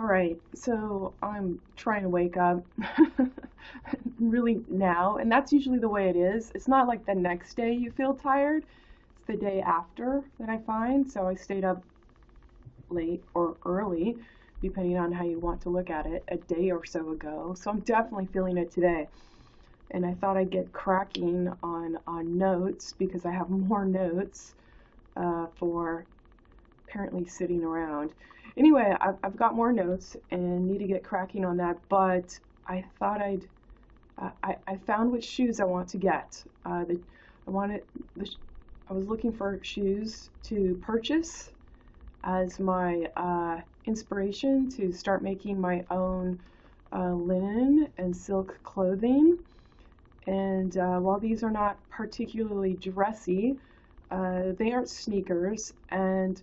All right, so I'm trying to wake up really now, and that's usually the way it is. It's not like the next day you feel tired, it's the day after that I find. So I stayed up late or early, depending on how you want to look at it, a day or so ago. So I'm definitely feeling it today. And I thought I'd get cracking on notes because I have more notes for apparently sitting around. Anyway, I've got more notes and need to get cracking on that, but I thought I found which shoes I want to get. I wanted, I was looking for shoes to purchase as my inspiration to start making my own linen and silk clothing. And while these are not particularly dressy, they aren't sneakers, and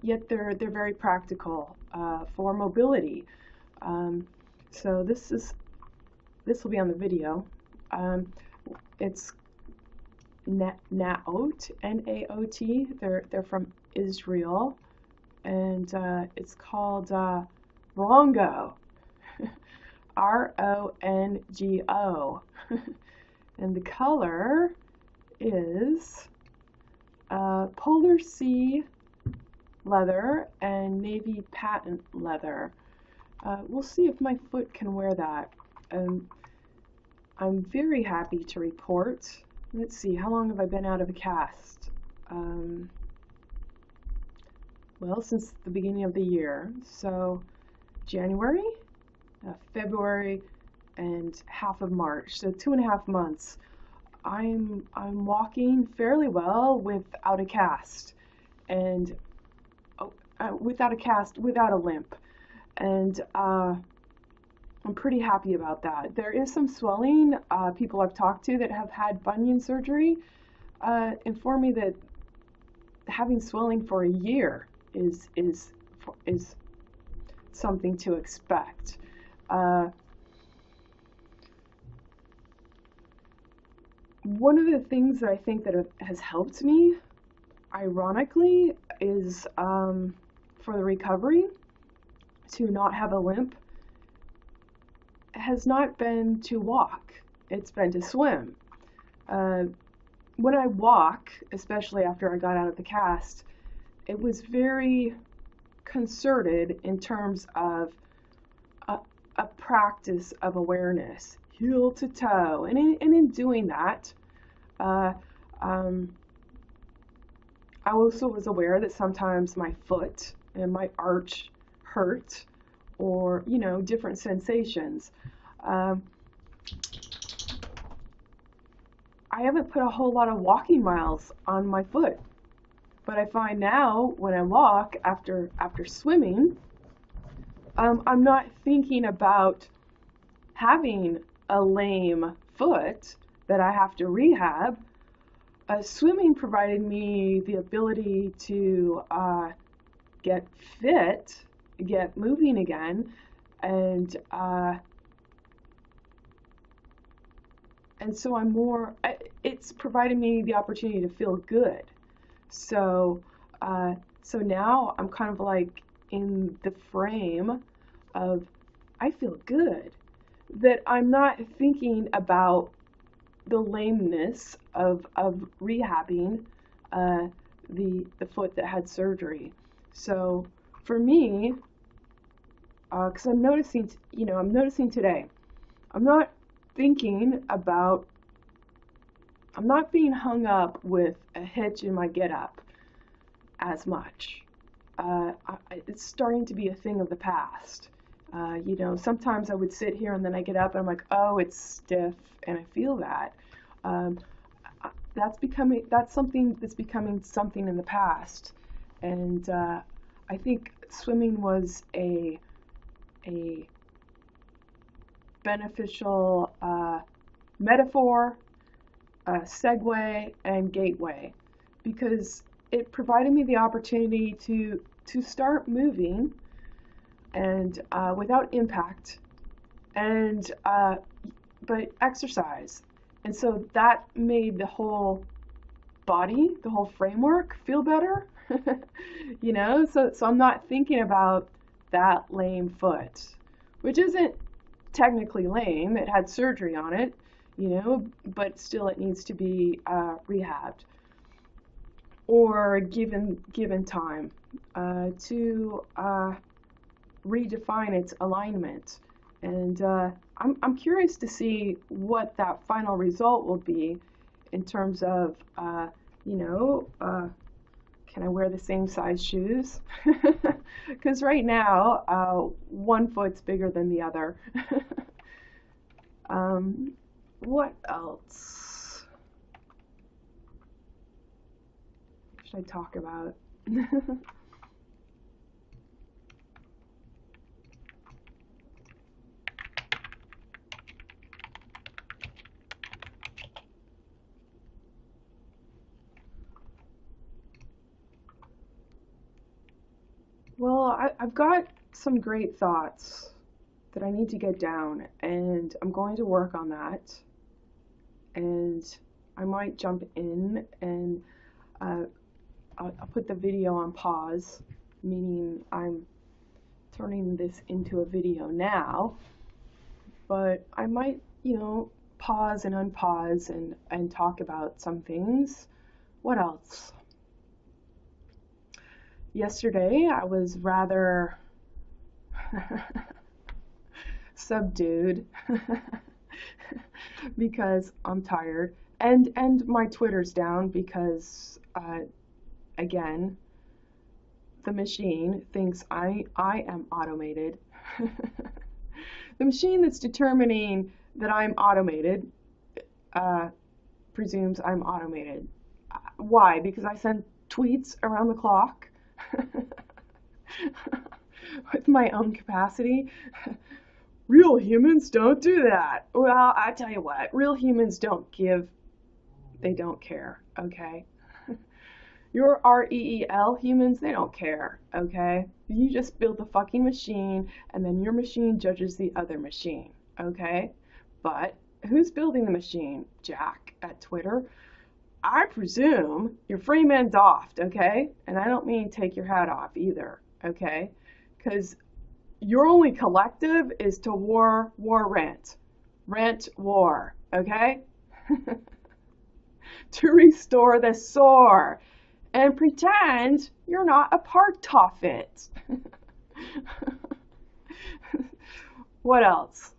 yet they're very practical for mobility. So this will be on the video. It's Naot, N-A-O-T. They're from Israel, and it's called Rongo, R-O-N-G-O, and the color is Polar Sea leather and navy patent leather. We'll see if my foot can wear that. I'm very happy to report. Let's see, how long have I been out of a cast? Well, since the beginning of the year. So January, February, and half of March. So 2.5 months. I'm walking fairly well without a cast, and without a limp, and I'm pretty happy about that. There is some swelling. People I've talked to that have had bunion surgery inform me that having swelling for a year is something to expect. One of the things that I think that has helped me, ironically, is for the recovery to not have a limp, has not been to walk. It's been to swim. When I walk, especially after I got out of the cast, it was very concerted in terms of a practice of awareness, heel to toe. And in doing that, I also was aware that sometimes my foot and my arch hurt, or, you know, different sensations. I haven't put a whole lot of walking miles on my foot, but I find now when I walk after swimming, I'm not thinking about having a lame foot that I have to rehab. Swimming provided me the ability to get fit, get moving again, and so I'm more. It's provided me the opportunity to feel good. So so now I'm kind of like in the frame of I feel good, that I'm not thinking about the lameness of rehabbing the foot that had surgery. So for me, because I'm noticing, I'm noticing today, I'm not thinking about, I'm not being hung up with a hitch in my get up as much. It's starting to be a thing of the past. Sometimes I would sit here and then I get up and I'm like, oh, it's stiff, and I feel that. That's something that's becoming something in the past, and I think swimming was a beneficial metaphor, segue, and gateway, because it provided me the opportunity to start moving and without impact, and but exercise. And so that made the whole body, the whole framework feel better. So I'm not thinking about that lame foot, which isn't technically lame. It had surgery on it, you know, but still it needs to be rehabbed or given time to redefine its alignment. And I'm curious to see what that final result will be in terms of, you know, can I wear the same size shoes? Because right now, one foot's bigger than the other. What else should I talk about? Well, I've got some great thoughts that I need to get down, and I'm going to work on that. And I might jump in and I'll put the video on pause, meaning I'm turning this into a video now, but I might, you know, pause and unpause and talk about some things. What else? Yesterday I was rather subdued because I'm tired, and my Twitter's down because again, the machine thinks I am automated. The machine that's determining that I'm automated presumes I'm automated. Why? Because I send tweets around the clock with my own capacity. Real humans don't do that. Well, I tell you what, real humans don't give, they don't care, okay? Your REEL humans, they don't care, okay? You just build the fucking machine, and then your machine judges the other machine, okay? But who's building the machine? Jack at Twitter. I presume you're free man doffed, okay? And I don't mean take your hat off either, okay? Because your only collective is to rent, okay? To restore the sore and pretend you're not a part of it. What else?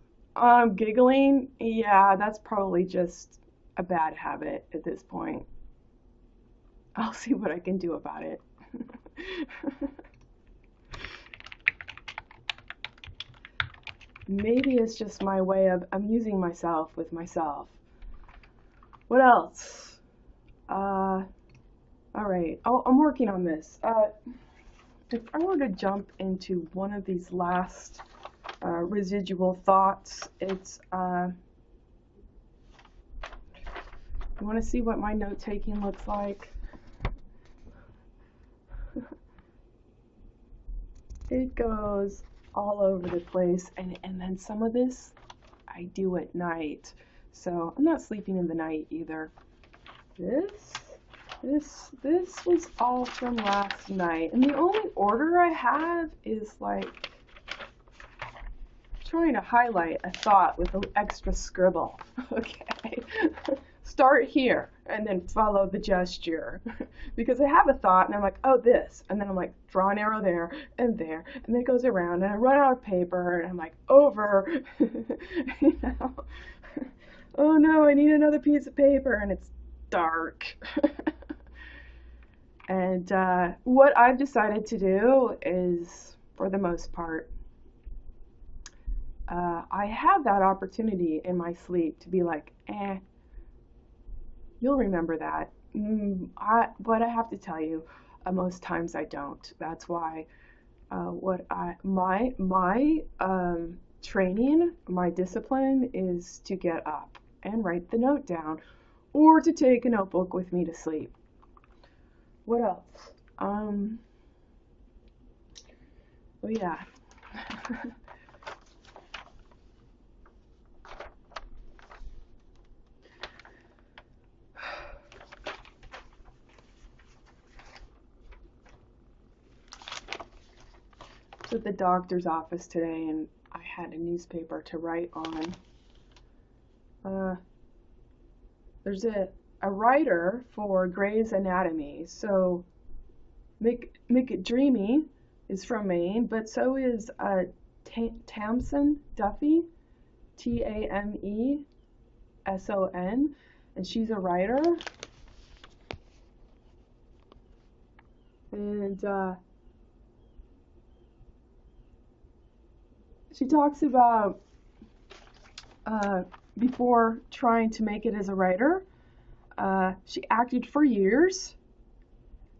Giggling? Yeah, that's probably just a bad habit at this point. I'll see what I can do about it. Maybe it's just my way of amusing myself with myself. What else? All right. Oh, I'm working on this. If I were to jump into one of these last residual thoughts, it's you want to see what my note-taking looks like? It goes all over the place, and then some of this I do at night. So I'm not sleeping in the night either. This was all from last night, and the only order I have is like trying to highlight a thought with an extra scribble. Okay. Start here and then follow the gesture. Because I have a thought and I'm like, oh, this. And then I'm like, draw an arrow there. And then it goes around and I run out of paper and I'm like, over. You know? Oh no, I need another piece of paper and it's dark. And what I've decided to do is, for the most part, I have that opportunity in my sleep to be like, you'll remember that. But I have to tell you, most times I don't. That's why my training, my discipline is to get up and write the note down, or to take a notebook with me to sleep. What else? Oh yeah. at the doctor's office today and I had a newspaper to write on. There's a writer for Grey's Anatomy. So McDreamy is from Maine, but so is Tamsin Duffy, Tameson, and she's a writer. And she talks about before trying to make it as a writer, she acted for years,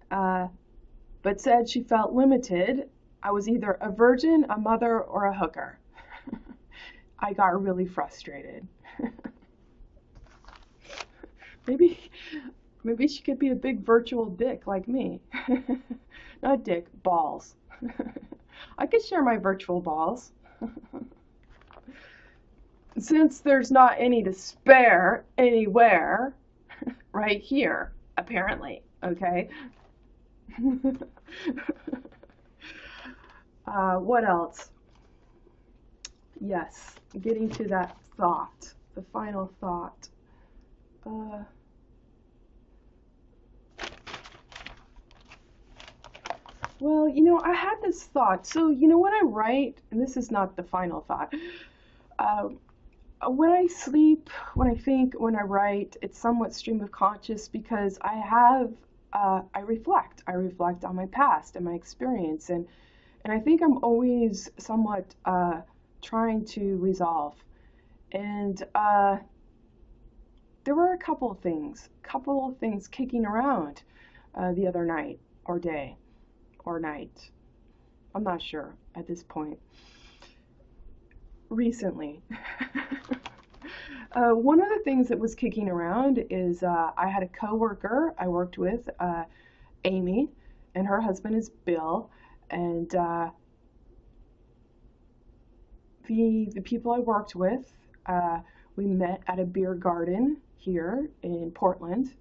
but said she felt limited. I was either a virgin, a mother, or a hooker. I got really frustrated. Maybe she could be a big virtual dick like me. Not dick, balls. I could share my virtual balls. Since there's not any to spare anywhere, right here, apparently, okay? What else? Yes, getting to that thought, the final thought. Well, I had this thought. So, when I write, and this is not the final thought, when I sleep, when I think, when I write, it's somewhat stream of conscious because I reflect. I reflect on my past and my experience, and I think I'm always somewhat trying to resolve. And there were a couple of things kicking around the other night or day or night. I'm not sure at this point. Recently. One of the things that was kicking around is I had a coworker I worked with, Amy, and her husband is Bill, and the people I worked with, we met at a beer garden here in Portland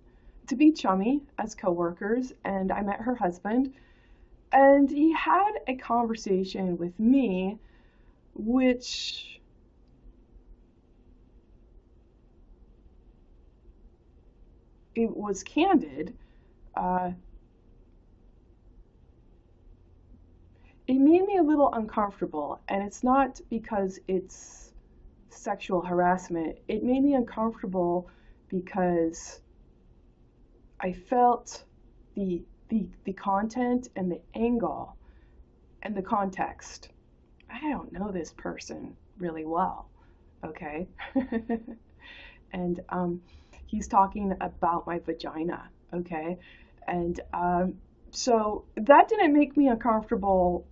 to be chummy as coworkers, and I met her husband, and he had a conversation with me which it was candid. It made me a little uncomfortable, and it's not because it's sexual harassment. It made me uncomfortable because I felt the content and the angle and the context. I don't know this person really well, okay? And he's talking about my vagina, okay? And so that didn't make me uncomfortable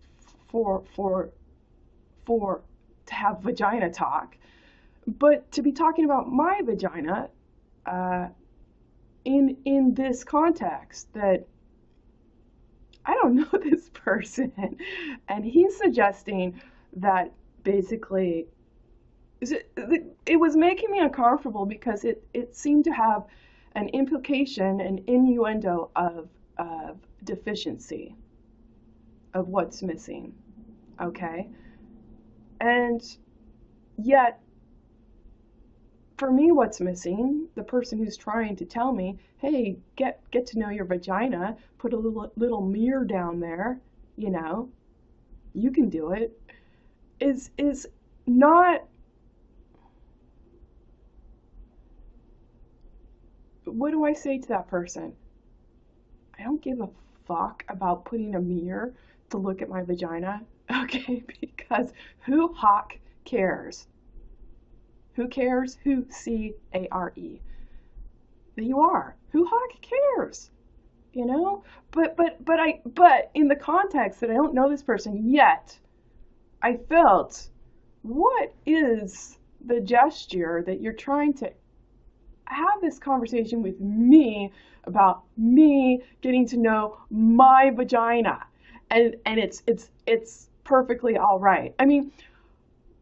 to have vagina talk, but to be talking about my vagina in this context that I don't know this person, and he's suggesting that basically it was making me uncomfortable because it seemed to have an implication, an innuendo of deficiency, of what's missing, okay? And yet, for me, what's missing, the person who's trying to tell me, hey, get to know your vagina, put a little mirror down there, you can do it, is not, what do I say to that person? I don't give a fuck about putting a mirror to look at my vagina, okay? Because who hawk cares? Who cares? Who C-A-R-E? You are. Who hawk cares? But in the context that I don't know this person yet, I felt, what is the gesture that you're trying to have this conversation with me about me getting to know my vagina, and it's perfectly all right. I mean,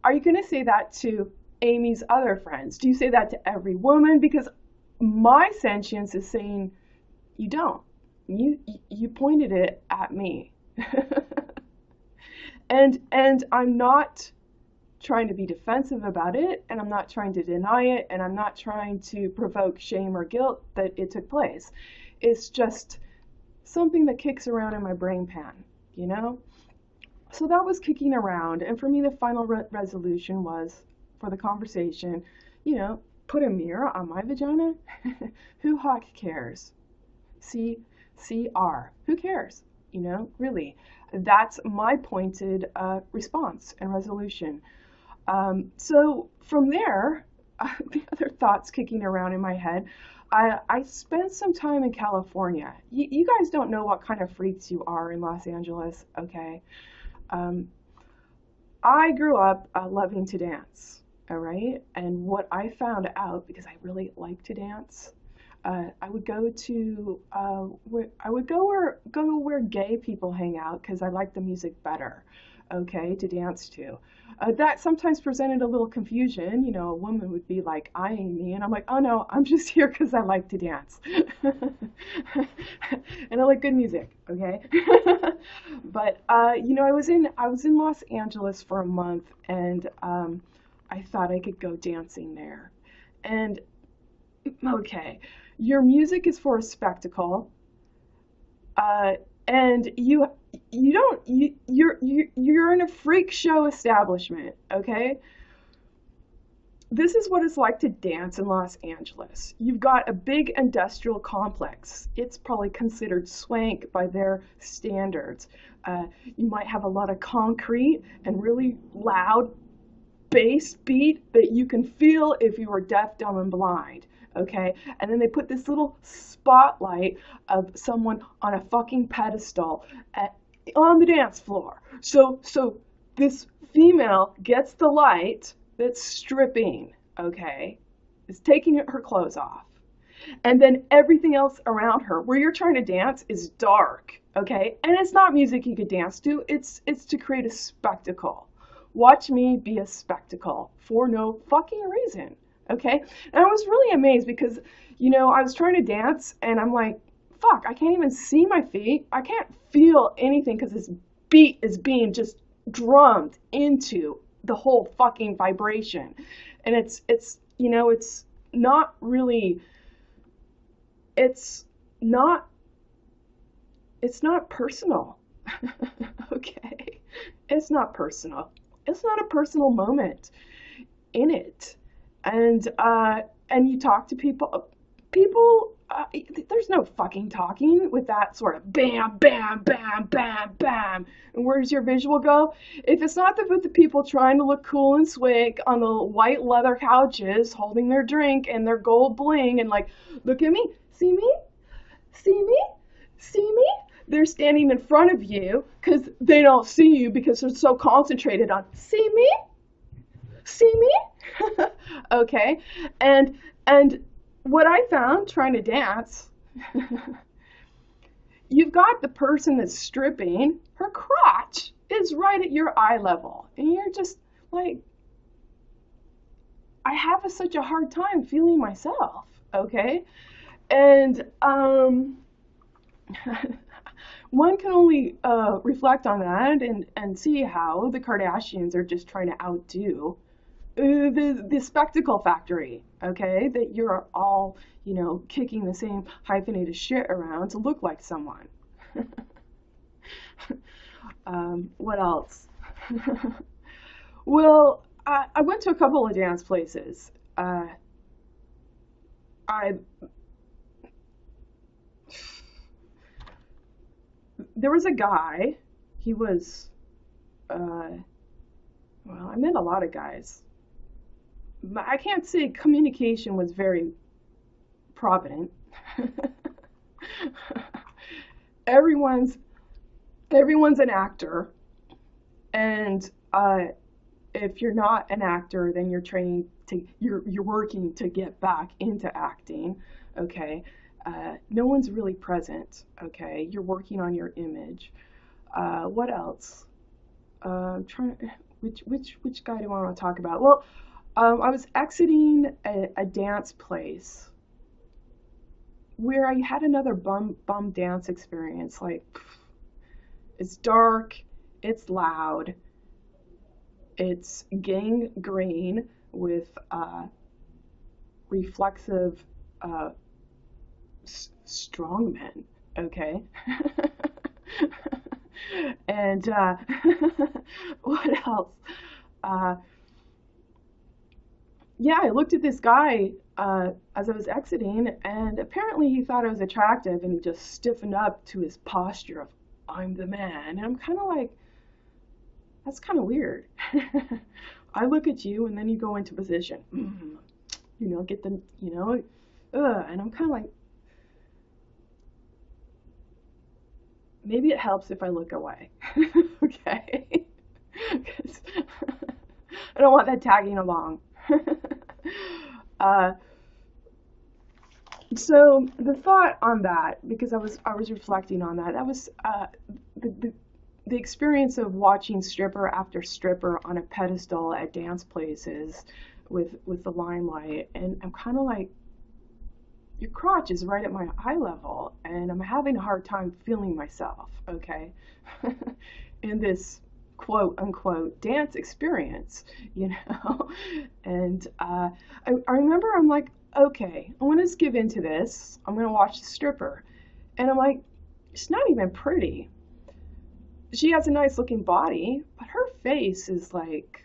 are you going to say that to Amy's other friends? Do you say that to every woman? Because my sentience is saying you don't. You pointed it at me. And I'm not trying to be defensive about it, and I'm not trying to deny it, and I'm not trying to provoke shame or guilt that it took place. It's just something that kicks around in my brain pan, you know? So that was kicking around, and for me, the final resolution was for the conversation, you know, put a mirror on my vagina? Who heck cares? CR. Who cares? You know, really. That's my pointed response and resolution. So from there, the other thoughts kicking around in my head, I spent some time in California. You guys don't know what kind of freaks you are in Los Angeles, okay? Um, I grew up loving to dance, all right? And what I found out, because I really like to dance, I would go to go where gay people hang out because I like the music better, okay, to dance to. That sometimes presented a little confusion. You know, a woman would be like eyeing me, and I'm like, oh no, I'm just here because I like to dance, and I like good music, okay. But you know, I was in Los Angeles for a month, and I thought I could go dancing there, and okay, your music is for a spectacle, and you're in a freak show establishment, okay? This is what it's like to dance in Los Angeles. You've got a big industrial complex. It's probably considered swank by their standards. You might have a lot of concrete and really loud bass beat that you can feel if you were deaf, dumb, and blind. Okay, and then they put this little spotlight of someone on a fucking pedestal on the dance floor. So this female gets the light that's stripping, okay, is taking her clothes off. And then everything else around her, where you're trying to dance, is dark, okay? And it's not music you could dance to, it's to create a spectacle. Watch me be a spectacle for no fucking reason. Okay, and I was really amazed because, you know, I was trying to dance and I'm like, fuck, I can't even see my feet. I can't feel anything because this beat is being just drummed into the whole fucking vibration. And you know, it's not really, it's not personal. Okay, it's not personal. It's not a personal moment in it. And you talk to people, there's no fucking talking with that sort of bam, bam, bam, bam, bam. And where does your visual go? If it's not with the people trying to look cool and swag on the white leather couches, holding their drink and their gold bling and like, look at me, see me, see me, see me. They're standing in front of you because they don't see you because they're so concentrated on, see me, see me. Okay, and what I found trying to dance, you've got the person that's stripping, her crotch is right at your eye level, and you're just like, I have such a hard time feeling myself, okay, and one can only reflect on that and see how the Kardashians are just trying to outdo the spectacle factory, okay, that you're all, you know, kicking the same hyphenated shit around to look like someone. What else? Well, I went to a couple of dance places. There was a guy, he was, well, I met a lot of guys. I can't say communication was very provident. Everyone's an actor, and if you're not an actor, then you're working to get back into acting. Okay, no one's really present. Okay, you're working on your image. What else? Which guy do I want to talk about? Well. I was exiting a dance place where I had another bum dance experience. Like, it's dark, It's loud. It's gangrene with reflexive uh, strong men. Okay. And what else? Uh, yeah, I looked at this guy as I was exiting, and apparently he thought I was attractive, and he just stiffened up to his posture of "I'm the man," and I'm kind of like, that's kind of weird. I look at you, and then you go into position, get the, and I'm kind of like, maybe it helps if I look away, okay? 'Cause I don't want that tagging along. uh, So the thought on that, because I was reflecting on that, that was the experience of watching stripper after stripper on a pedestal at dance places with the limelight, and I'm kind of like, your crotch is right at my eye level, and I'm having a hard time feeling myself, okay, in this quote unquote dance experience, and I remember I'm like, okay, I want to give into this. I'm going to watch the stripper. And I'm like, she's not even pretty. She has a nice looking body, but her face is like,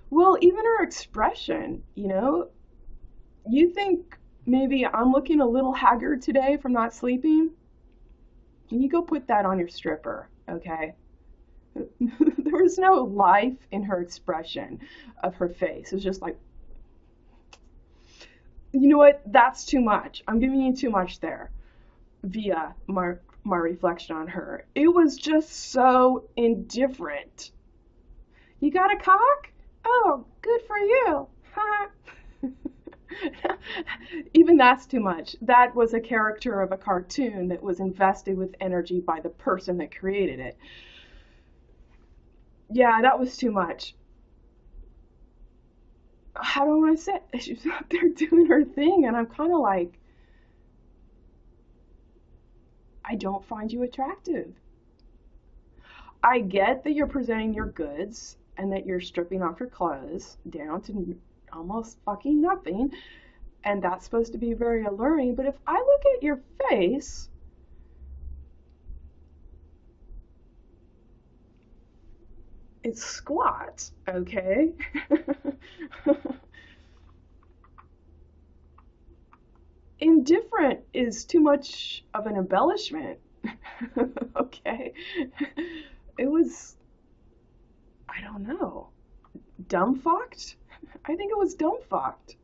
well, even her expression, you think maybe I'm looking a little haggard today from not sleeping? And you go put that on your stripper, okay? There was no life in her expression of her face. It was just like, you know what? That's too much. I'm giving you too much there via my reflection on her. It was just so indifferent. You got a cock? Oh, good for you. Even that's too much. That was a character of a cartoon that was invested with energy by the person that created it. Yeah, that was too much. How do I want to say it? She's out there doing her thing, and I'm kind of like, I don't find you attractive. I get that you're presenting your goods and that you're stripping off your clothes down to almost fucking nothing, and that's supposed to be very alluring, but if I look at your face, it's squat, okay? Indifferent is too much of an embellishment. Okay. It was, I don't know, dumbfucked? I think it was dumbfucked.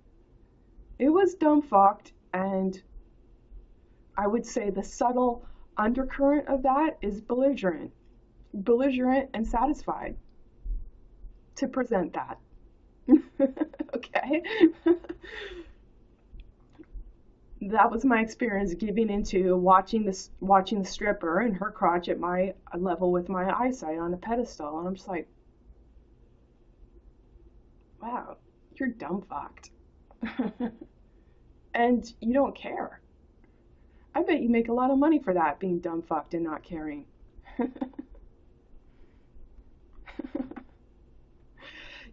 It was dumbfucked, and I would say the subtle undercurrent of that is belligerent. Belligerent and satisfied to present that. Okay? That was my experience giving into watching the stripper and her crotch at my level with my eyesight on a pedestal, and I'm just like, wow, you're dumb fucked. And you don't care. I bet you make a lot of money for that, being dumb fucked and not caring.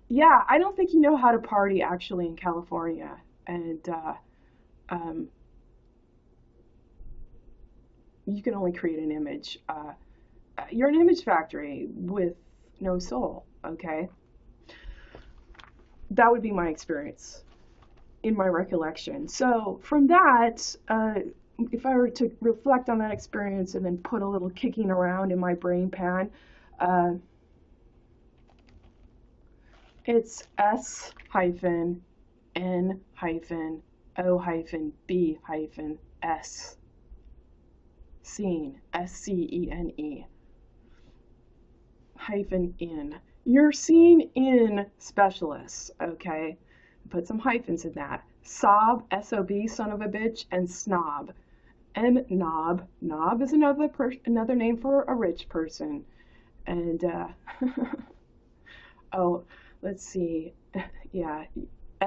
Yeah, I don't think you know how to party actually in California, and um, you can only create an image. You're an image factory with no soul, okay? That would be my experience in my recollection. So from that, if I were to reflect on that experience and then put a little kicking around in my brain pan, uh, it's S hyphen N hyphen O hyphen B hyphen S. Scene, SCENE, hyphen in. You're scene in specialists, okay? Put some hyphens in that. Sob, S-O-B, son of a bitch, and snob. And knob. Knob is another name for a rich person. And, oh, let's see. Yeah,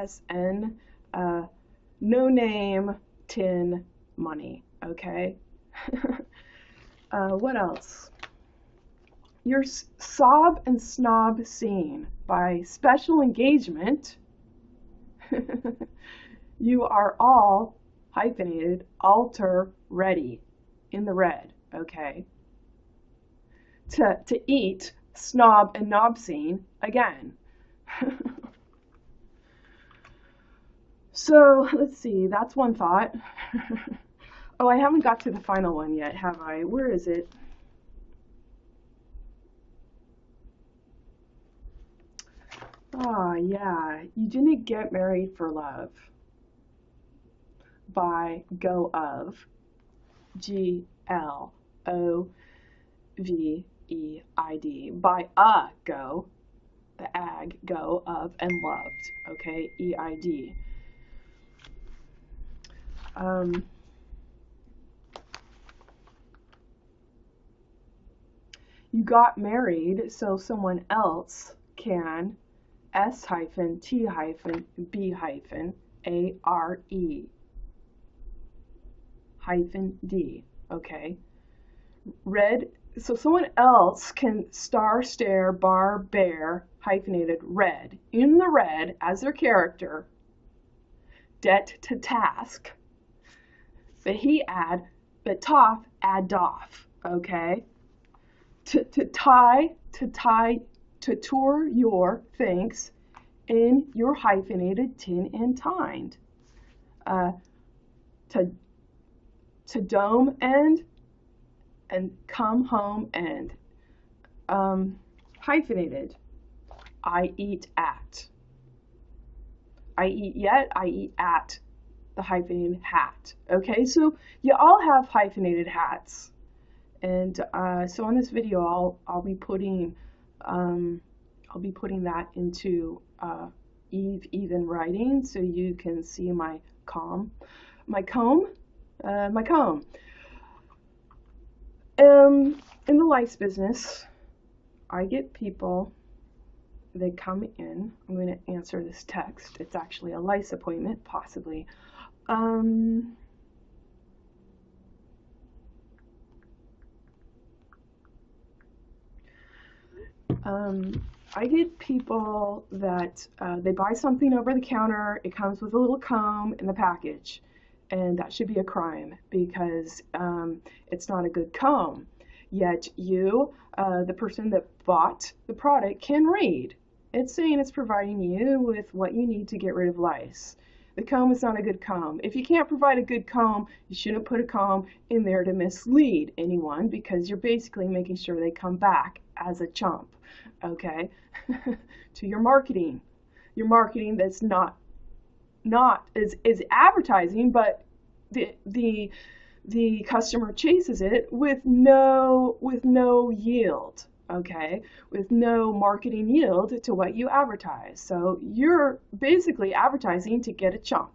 SN, no name, tin, money, okay? What else? Your sob and snob scene by special engagement. You are all hyphenated, alter ready in the red, okay? To eat snob and knob scene again. So let's see, that's one thought. Oh, I haven't got to the final one yet, have I? Where is it? Oh, yeah. You didn't get married for love by Go Of. G-L-O-V-E-I-D. By go, the ag, go of, and loved. Okay, E-I-D. You got married so someone else can S-T-B-A-R-E--D. Okay. Red, so someone else can star, stare, bar, bear, hyphenated, red, in the red as their character, det to task, the he add, the toff, add doff, okay? To tie, to tour your thanks in your hyphenated tin and tined. To dome end and come home end. Hyphenated. I eat at. I eat yet, I eat at the hyphenated hat. Okay, so you all have hyphenated hats. And so on this video, I'll be putting that into ea-ven writing, so you can see my comb. In the lice business, I get people. They come in. I'm going to answer this text. It's actually a lice appointment, possibly. I get people that they buy something over the counter, it comes with a little comb in the package, and that should be a crime because it's not a good comb. Yet you, the person that bought the product, can read. It's saying it's providing you with what you need to get rid of lice. The comb is not a good comb. If you can't provide a good comb, you shouldn't put a comb in there to mislead anyone because you're basically making sure they come back as a chump, okay? To your marketing. Your marketing that's not is advertising, but the customer chases it with no yield, okay, with no marketing yield to what you advertise. So you're basically advertising to get a chump,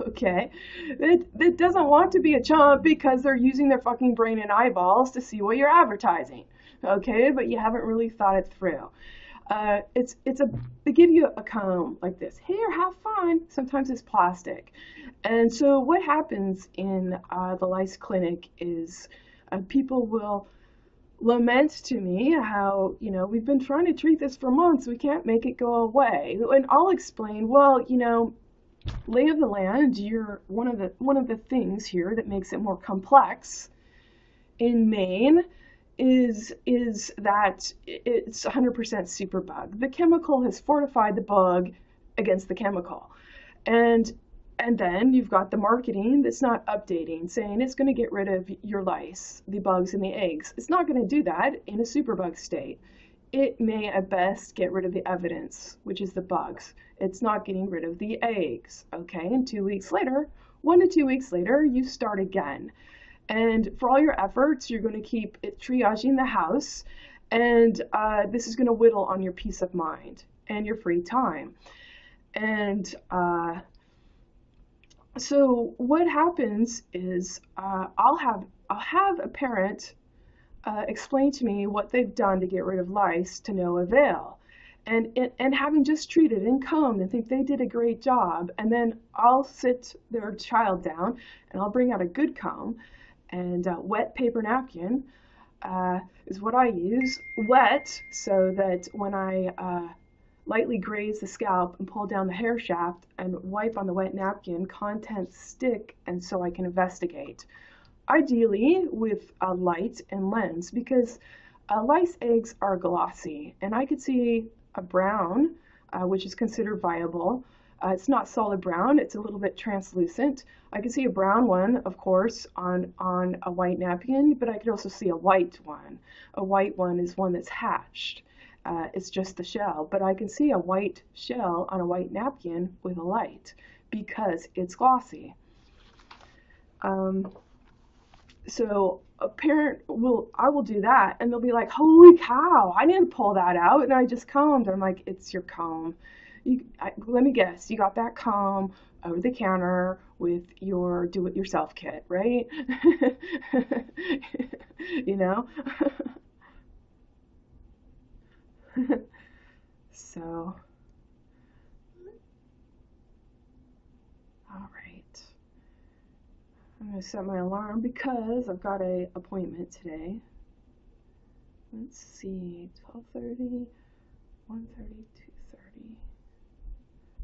okay, that doesn't want to be a chump because they're using their fucking brain and eyeballs to see what you're advertising, okay, but you haven't really thought it through. They give you a comb like this. Here, have fun. Sometimes it's plastic. And so what happens in the lice clinic is people will lament to me how, you know, we've been trying to treat this for months. We can't make it go away. And I'll explain, well, you know, lay of the land, you're one of the things here that makes it more complex in Maine is that it's 100% superbug. The chemical has fortified the bug against the chemical. And then you've got the marketing that's not updating, saying it's going to get rid of your lice, the bugs and the eggs. It's not going to do that in a superbug state. It may at best get rid of the evidence, which is the bugs. It's not getting rid of the eggs, okay? And 2 weeks later, 1 to 2 weeks later, you start again. And for all your efforts, you're going to keep triaging the house, and this is going to whittle on your peace of mind and your free time. And so what happens is I'll have a parent explain to me what they've done to get rid of lice to no avail. And having just treated and combed and think they did a great job, and then I'll sit their child down and I'll bring out a good comb And wet paper napkin is what I use. Wet, so that when I lightly graze the scalp and pull down the hair shaft and wipe on the wet napkin, contents stick, and so I can investigate. Ideally with a light and lens, because lice eggs are glossy, and I could see a brown, which is considered viable. It's not solid brown, it's a little bit translucent. I could see a brown one, of course, on a white napkin, but I could also see a white one. A white one is one that's hatched. It's just the shell, but I can see a white shell on a white napkin with a light because it's glossy. So a parent I will do that, and they'll be like, holy cow, I didn't pull that out, and I just combed. I'm like, it's your comb. Let me guess, you got that comb over the counter with your do-it-yourself kit, right? You know? So, all right. I'm going to set my alarm because I've got an appointment today. Let's see, 12:30, 1:30, 2:30.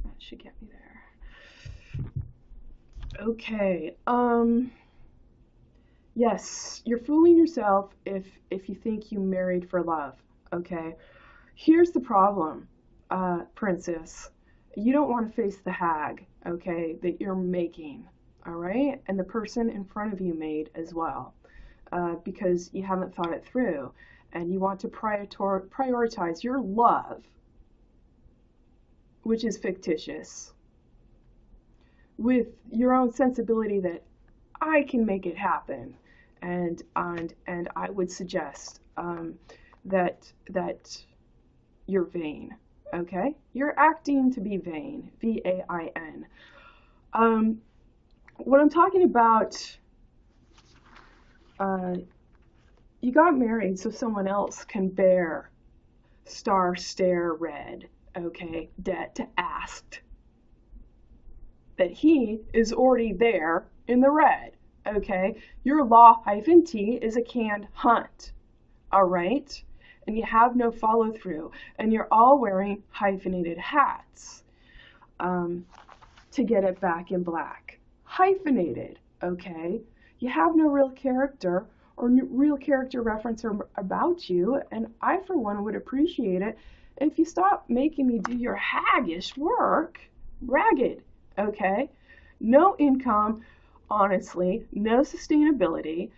That should get me there. Okay. Yes, you're fooling yourself if you think you married for love. Okay. Here's the problem, princess. You don't want to face the hag, okay, that you're making, all right? And the person in front of you made as well, because you haven't thought it through, and you want to prioritize your love, which is fictitious, with your own sensibility that I can make it happen, and I would suggest that you're vain, okay? You're acting to be vain, V-A-I-N. What I'm talking about, you got married so someone else can bear star stare red, okay, debt to asked, that he is already there in the red, okay? Your law-t is a canned hunt, all right? And you have no follow through, and you're all wearing hyphenated hats to get it back in black. Hyphenated, okay? You have no real character or real character reference about you, and I, for one, would appreciate it if you stop making me do your haggish work ragged, okay? No income, honestly, no sustainability,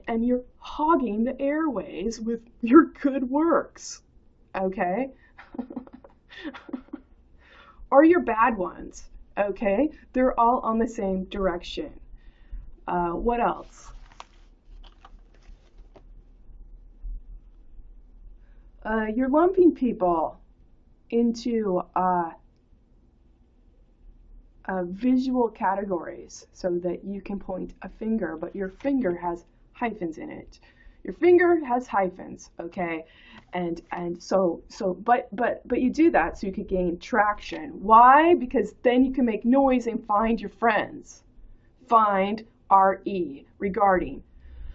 and you're hogging the airways with your good works, okay? Or your bad ones, okay? They're all on the same direction. What else? You're lumping people into visual categories so that you can point a finger, but your finger has hyphens in it. Your finger has hyphens, okay? And but you do that so you could gain traction. Why? Because then you can make noise and find your friends. Find RE, regarding.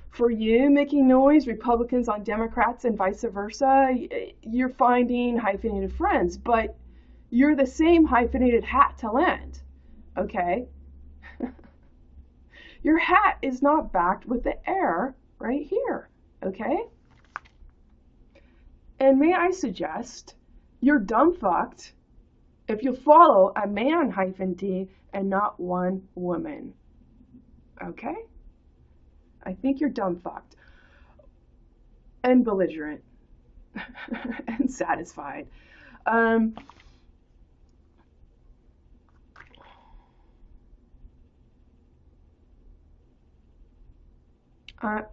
For you making noise, Republicans on Democrats and vice versa, you're finding hyphenated friends, but you're the same hyphenated hat to lend. Okay? Your hat is not backed with the air right here, okay? And may I suggest, you're dumb fucked if you follow a man -d and not one woman, okay? I think you're dumb fucked and belligerent and satisfied.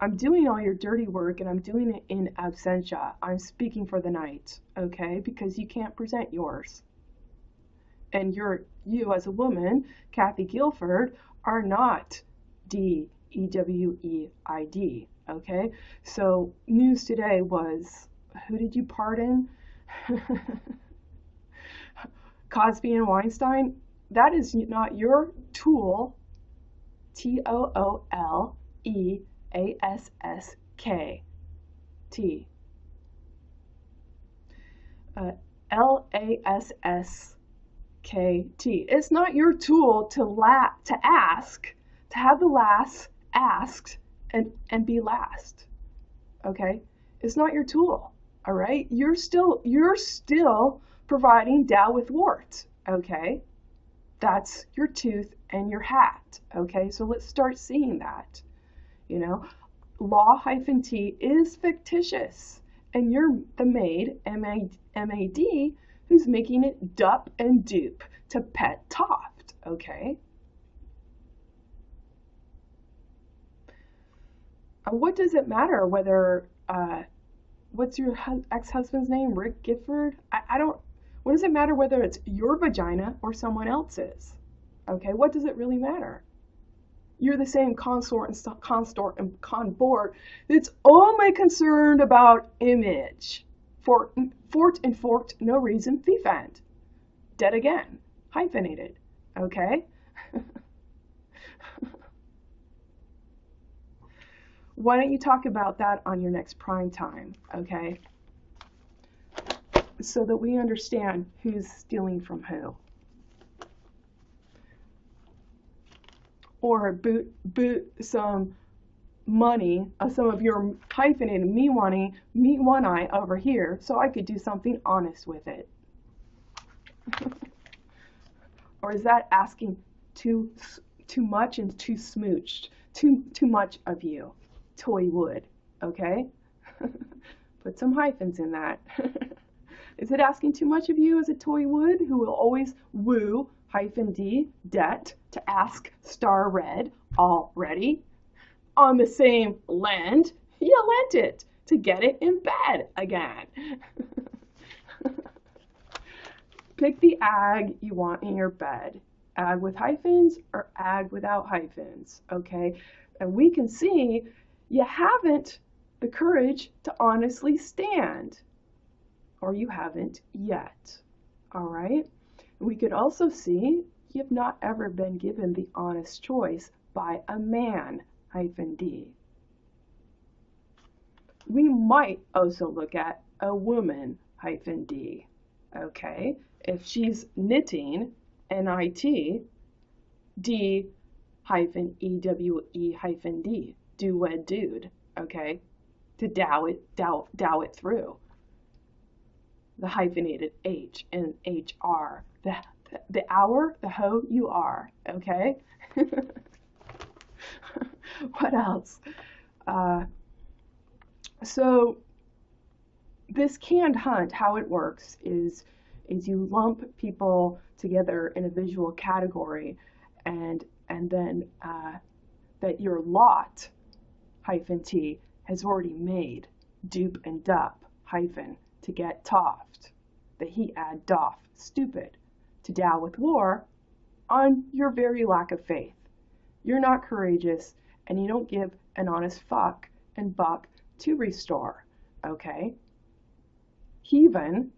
I'm doing all your dirty work, and I'm doing it in absentia. I'm speaking for the night, okay? Because you can't present yours. And you as a woman, Kathy Guilford, are not D-E-W-E-I-D, okay? So news today was, who did you pardon? Cosby and Weinstein? That is not your tool, Toole L-A-S-S-K-T. L-A-S-S-K-T. It's not your tool to ask, to have the last asked and be last. Okay? It's not your tool. All right? You're still providing Tao with warts. Okay? That's your tooth and your hat. Okay? So let's start seeing that. You know, law-t is fictitious, and you're the maid, M-A-D, who's making it dup and dupe to pet Toft, okay? What does it matter whether, what's your ex-husband's name, Rick Gifford? I don't, what does it matter whether it's your vagina or someone else's? Okay, what does it really matter? You're the same consort and convort that's only concerned about image. Fort and forked, no reason, thief-end. Dead again. Hyphenated. Okay? Why don't you talk about that on your next prime time, okay? So that we understand who's stealing from who. Or boot some money, some of your hyphenated me wanting, me one eye over here so I could do something honest with it. Or is that asking too much and too smooched? Too much of you. Toy wood, okay? Put some hyphens in that. Is it asking too much of you as a toy wood who will always woo -d, debt, to ask star red already? On the same land, you lent it to get it in bed again. Pick the ag you want in your bed. Ag with hyphens or ag without hyphens, okay? And we can see you haven't the courage to honestly stand, or you haven't yet, all right? We could also see you've not ever been given the honest choice by a man, -d. We might also look at a woman, -d, okay? If she's knitting, N-I-T, D-E-W-E-D, do-wed dude, okay? To dow it through. The hyphenated H and HR. The hour, the hoe you are, okay? What else? So this canned hunt, how it works is you lump people together in a visual category, and then that your lot, -t, has already made dupe and dup, hyphen, to get toft, the he add doff, stupid, to dow with war on your very lack of faith. You're not courageous, and you don't give an honest fuck and buck to restore, okay? Hie-ven,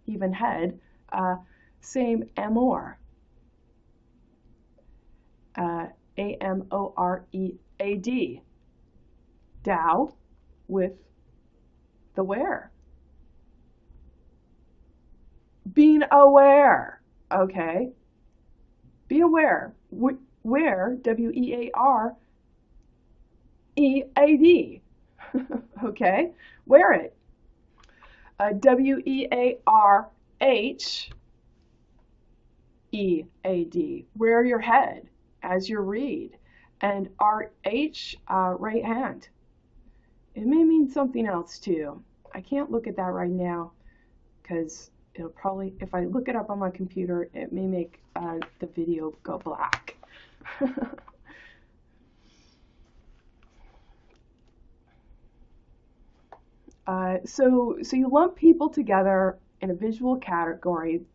even head, same amor. A-M-O-R-E-A-D. Dow with the where. Being aware, okay? Be aware. Where, W-E-A-R-E-A-D, okay? Wear it. W-E-A-R-H-E-A-D. Wear your head as you read. And R-H, right hand. It may mean something else too. I can't look at that right now because it'll probably, if I look it up on my computer, it may make the video go black. So you lump people together in a visual category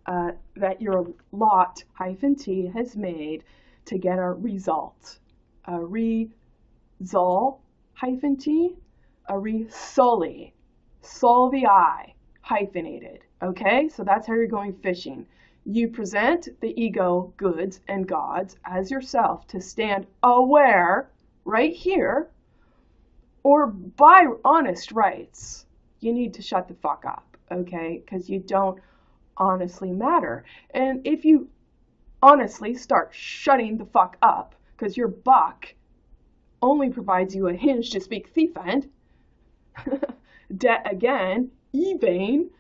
that your lot, -t, has made to get a result. A resol, -t, a resolly, solvi, hyphenated. Okay, so that's how you're going fishing. You present the ego, goods, and gods as yourself to stand aware right here or by honest rights, you need to shut the fuck up, okay? Because you don't honestly matter. And if you honestly start shutting the fuck up, because your buck only provides you a hinge to speak thief-end, debt again, ea-ven,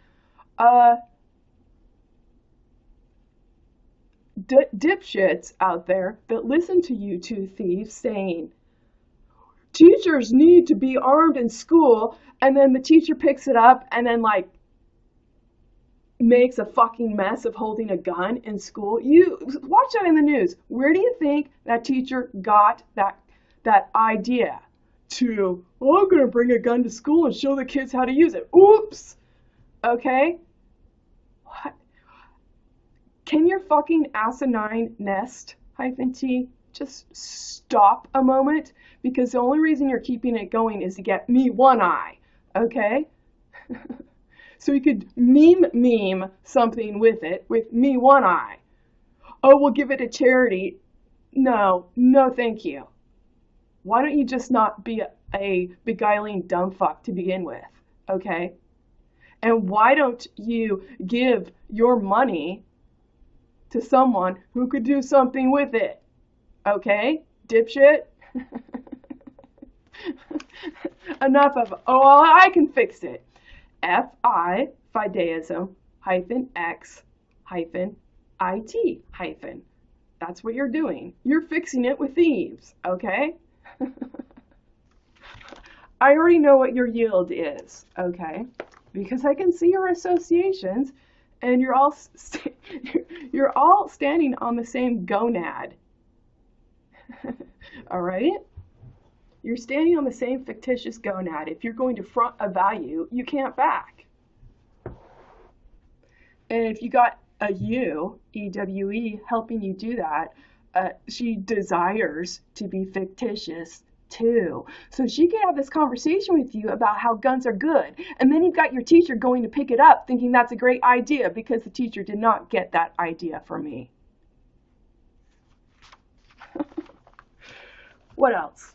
dipshits out there that listen to you two thieves saying, teachers need to be armed in school, and then the teacher picks it up and then like makes a fucking mess of holding a gun in school. You watch that in the news. Where do you think that teacher got that idea to, oh, I'm gonna bring a gun to school and show the kids how to use it? Oops. Okay. What? Can your fucking asinine nest -t just stop a moment? Because the only reason you're keeping it going is to get me one eye, okay? So you could meme something with it, with me one eye. Oh, we'll give it to charity. No, no thank you. Why don't you just not be a beguiling dumb fuck to begin with, okay? And why don't you give your money to someone who could do something with it, okay, dipshit? Enough of, oh, well, I can fix it. Fi, fideism, -x, -it, That's what you're doing. You're fixing it with thieves, okay? I already know what your yield is, okay? Because I can see your associations, and you're all standing on the same gonad. All right? You're standing on the same fictitious gonad. If you're going to front a value, you can't back. And if you got a you, EWE, helping you do that, she desires to be fictitious too. So she can have this conversation with you about how guns are good. And then you've got your teacher going to pick it up thinking that's a great idea because the teacher did not get that idea from me. What else?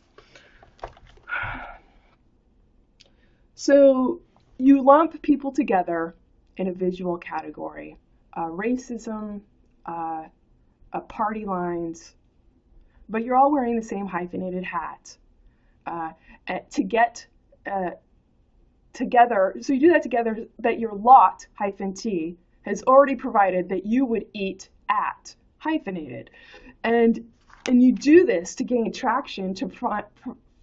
So you lump people together in a visual category. Racism, party lines, but you're all wearing the same hyphenated hat. To get together, so you do that together that your lot, -t, has already provided that you would eat at, hyphenated. And you do this to gain traction to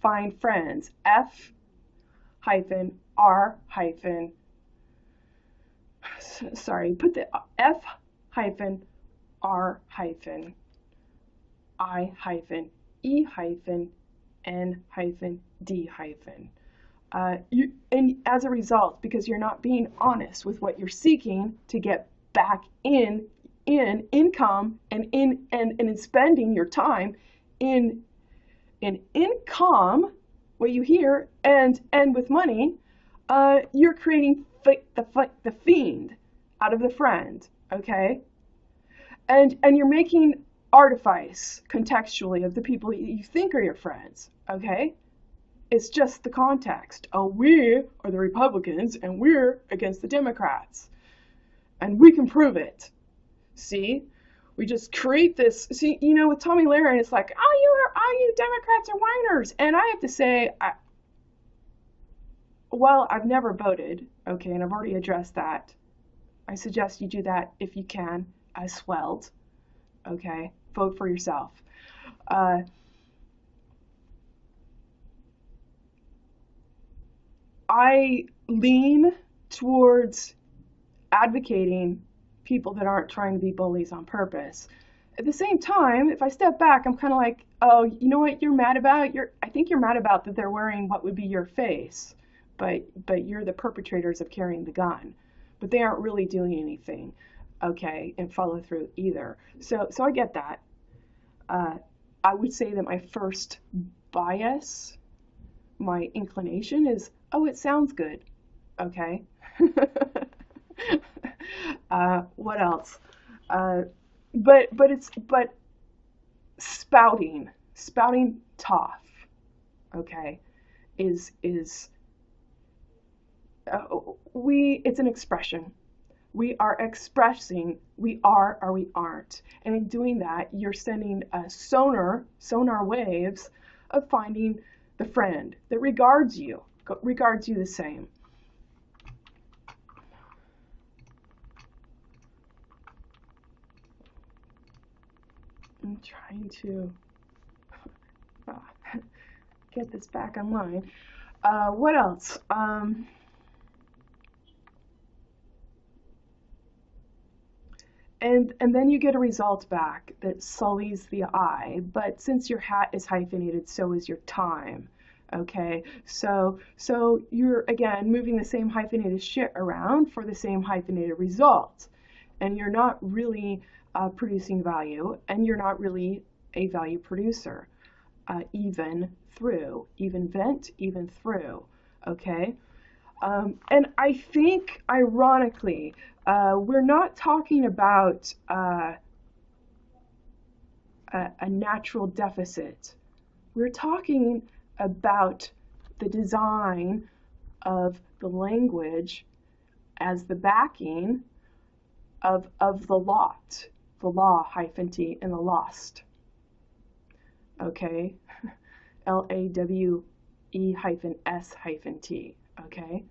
find friends. Put the F-R-I-E-N-D. And as a result, because you're not being honest with what you're seeking to get back in income and in spending your time in income, what you hear, and with money, you're creating the fiend out of the friend, okay? And you're making artifice contextually of the people you think are your friends, okay? It's just the context. Oh, we are the Republicans and we're against the Democrats. And we can prove it. See? We just create this. See, you know, with Tommy Lahren, it's like, all you Democrats are whiners. And I have to say, well, I've never voted, okay, and I've already addressed that. I suggest you do that if you can, as swelled, okay? Vote for yourself. I lean towards advocating people that aren't trying to be bullies on purpose. At the same time, if I step back, I'm kind of like, oh, you know what you're mad about? I think you're mad about that they're wearing what would be your face, but you're the perpetrators of carrying the gun. But they aren't really doing anything, okay, and follow through either. So I get that. I would say that my first bias, my inclination is, oh, it sounds good, okay? What else? But spouting tough, okay, is it's an expression. We are expressing we are or we aren't. And in doing that, you're sending sonar waves of finding the friend that regards you the same. I'm trying to get this back online. What else? And then you get a result back that sullies the I, but since your hat is hyphenated, so is your time. Okay, so you're again moving the same hyphenated shit around for the same hyphenated result, and you're not really producing value, and you're not really a value producer. Even through, ea-ven-d, even through. Okay, and I think ironically, we're not talking about a natural deficit. We're talking about the design of the language as the backing of the lot, the law-t and the lost. Okay, LAWE-S-T. Okay.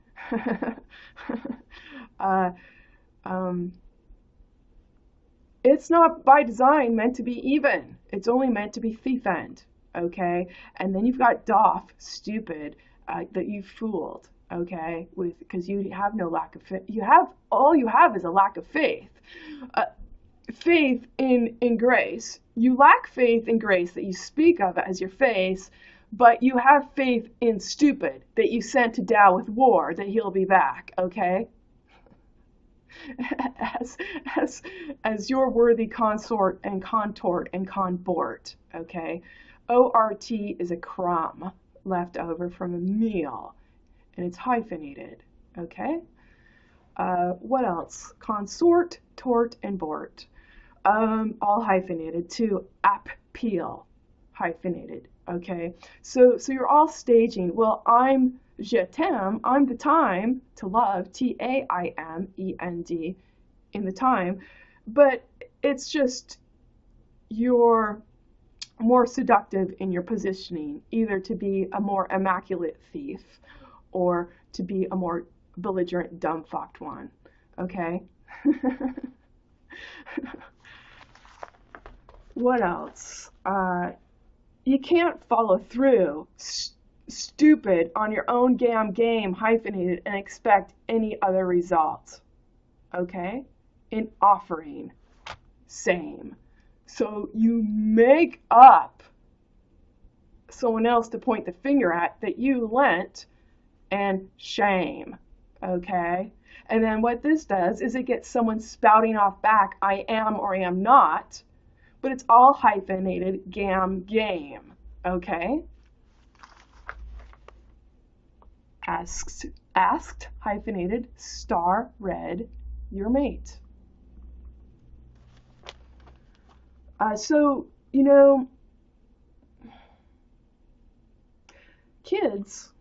It's not by design meant to be even. It's only meant to be thief-end. Okay, and then you've got doff, stupid, that you fooled. Okay, because you have no lack of faith. All you have is a lack of faith. Faith in grace. You lack faith in grace that you speak of as your face, but you have faith in stupid that you sent to Tao with war that he'll be back. Okay. As your worthy consort and contort and conbort. Okay. ORT is a crumb left over from a meal, and it's hyphenated. Okay. What else? Consort, tort, and bort. All hyphenated too. Appeal, hyphenated. Okay. So you're all staging. Well, I'm je t'aime. I'm the time to love. TAIMEND in the time, but it's just you're more seductive in your positioning, either to be a more immaculate thief or to be a more belligerent, dumb-fucked one. Okay? What else? You can't follow through stupid on your own game hyphenated and expect any other result. Okay? In offering, same. So you make up someone else to point the finger at that you lent, and shame. Okay? And then what this does is it gets someone spouting off back, I am or I am not, but it's all hyphenated game. Okay? Asked, hyphenated, star, red, your mate. So, you know, kids,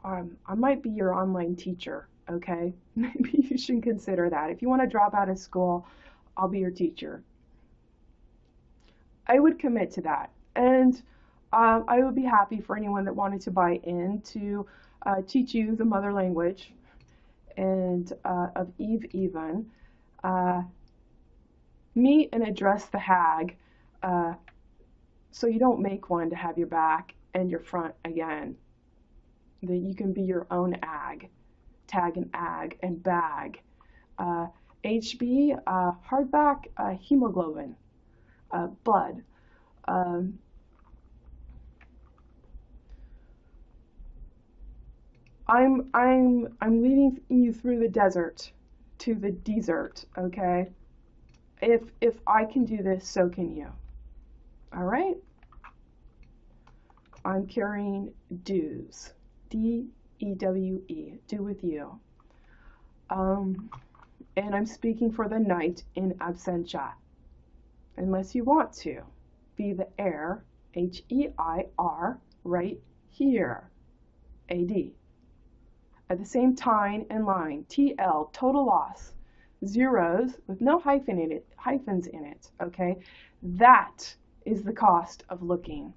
I might be your online teacher, okay? Maybe you should consider that. If you want to drop out of school, I'll be your teacher. I would commit to that. And I would be happy for anyone that wanted to buy in to teach you the mother language and of ea-ven. Meet and address the hag so you don't make one to have your back and your front again. That you can be your own ag, tag and ag and bag. HB, hardback, hemoglobin, blood. I'm leading you through the desert to the desert, okay? If I can do this, so can you. All right? I'm carrying dues. D-E-W-E, do with you. And I'm speaking for the night in absentia. Unless you want to. Be the heir, H-E-I-R, right here, AD. At the same time and line, TL, total loss, zeros with no hyphens in it, okay? That is the cost of looking,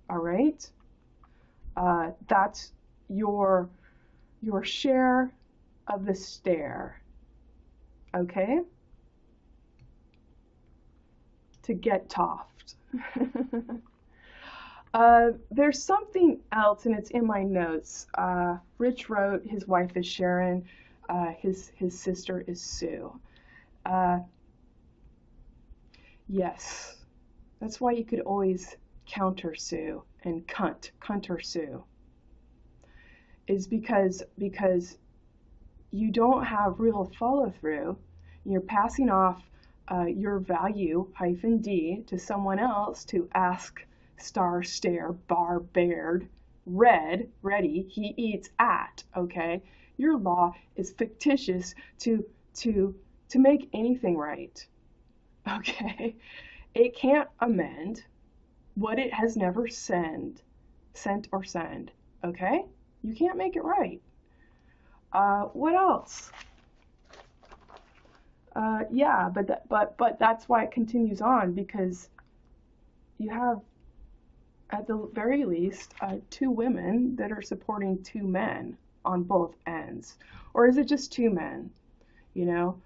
all right? That's your share of the stare, okay? To get toffed. There's something else, and it's in my notes. Rich wrote his wife is Sharon, his sister is Sue. Yes, that's why you could always counter Sue and cunter Sue. Is because you don't have real follow through. You're passing off your value -d to someone else to ask star stare bar bared ready he eats at, okay? Your law is fictitious to make anything right, okay? It can't amend what it has never sent or send, okay? You can't make it right. What else? Yeah, but that's why it continues on, because you have, at the very least, 2 women that are supporting 2 men on both ends. Or is it just 2 men? You know?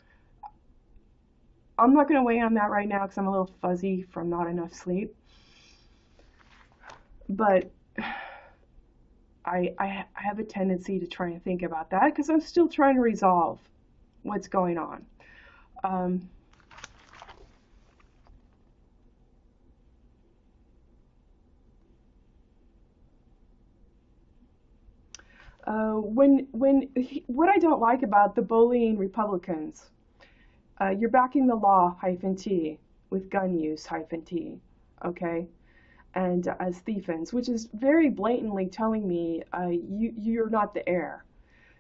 I'm not going to weigh on that right now because I'm a little fuzzy from not enough sleep. But I have a tendency to try and think about that because I'm still trying to resolve what's going on. What I don't like about the bullying Republicans, you're backing the law -t with gun use -t, okay, and as thiefens, which is very blatantly telling me you're not the heir.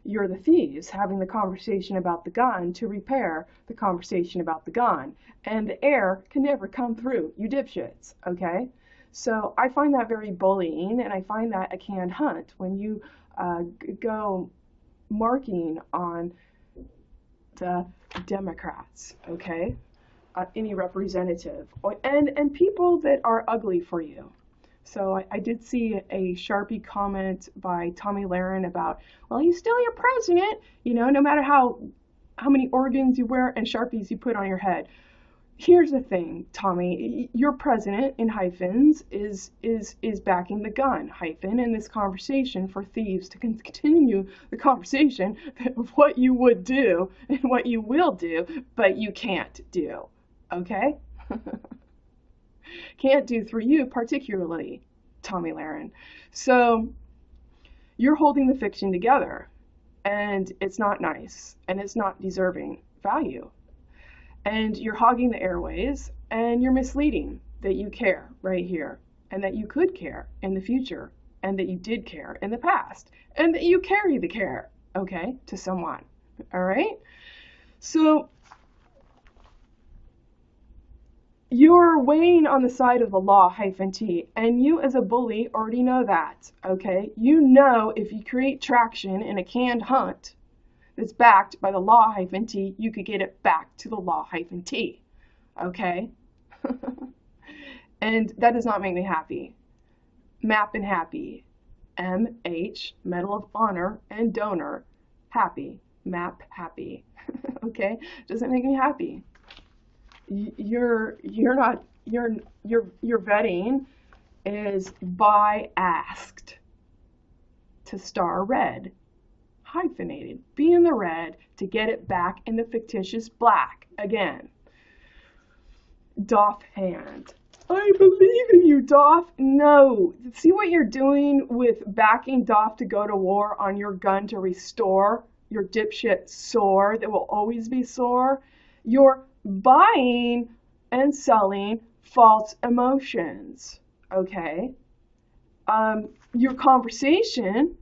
You're the thieves having the conversation about the gun to repair the conversation about the gun, and the heir can never come through, you dipshits, okay? So I find that very bullying, and I find that a canned hunt when you go marking on the Democrats, okay? Any representative, and people that are ugly for you. So I did see a Sharpie comment by Tommy Lahren about, well, he's still your president, you know, no matter how many organs you wear and Sharpies you put on your head. Here's the thing, Tommy, your president in hyphens is backing the gun hyphen in this conversation for thieves to continue the conversation of what you would do and what you will do, but you can't do, okay? Can't do for you particularly, Tommy Lahren. So you're holding the fiction together, and it's not nice, and it's not deserving value. And you're hogging the airways, and you're misleading that you care right here, and that you could care in the future, and that you did care in the past, and that you carry the care, okay, to someone, all right? So you're weighing on the side of the law -t, and you as a bully already know that, okay? You know if you create traction in a canned hunt that's backed by the law -t, you could get it back to the law -t, okay? And that does not make me happy. Map and happy. MH, Medal of Honor and donor, happy. Map happy, okay? Doesn't make me happy. Your vetting is by asked to star red, hyphenated, be in the red to get it back in the fictitious black again. Doff hand. I believe in you, Doff. No. See what you're doing with backing Doff to go to war on your gun to restore your dipshit sore that will always be sore? You're buying and selling false emotions, okay? Your conversation,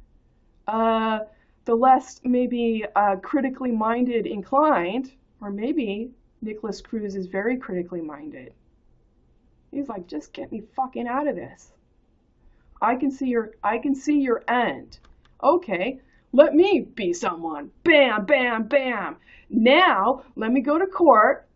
the less maybe critically minded inclined, or maybe Nicholas Cruz is very critically minded. He's like, just get me fucking out of this. I can see your end. Okay, let me be someone. Bam, bam, bam. Now, let me go to court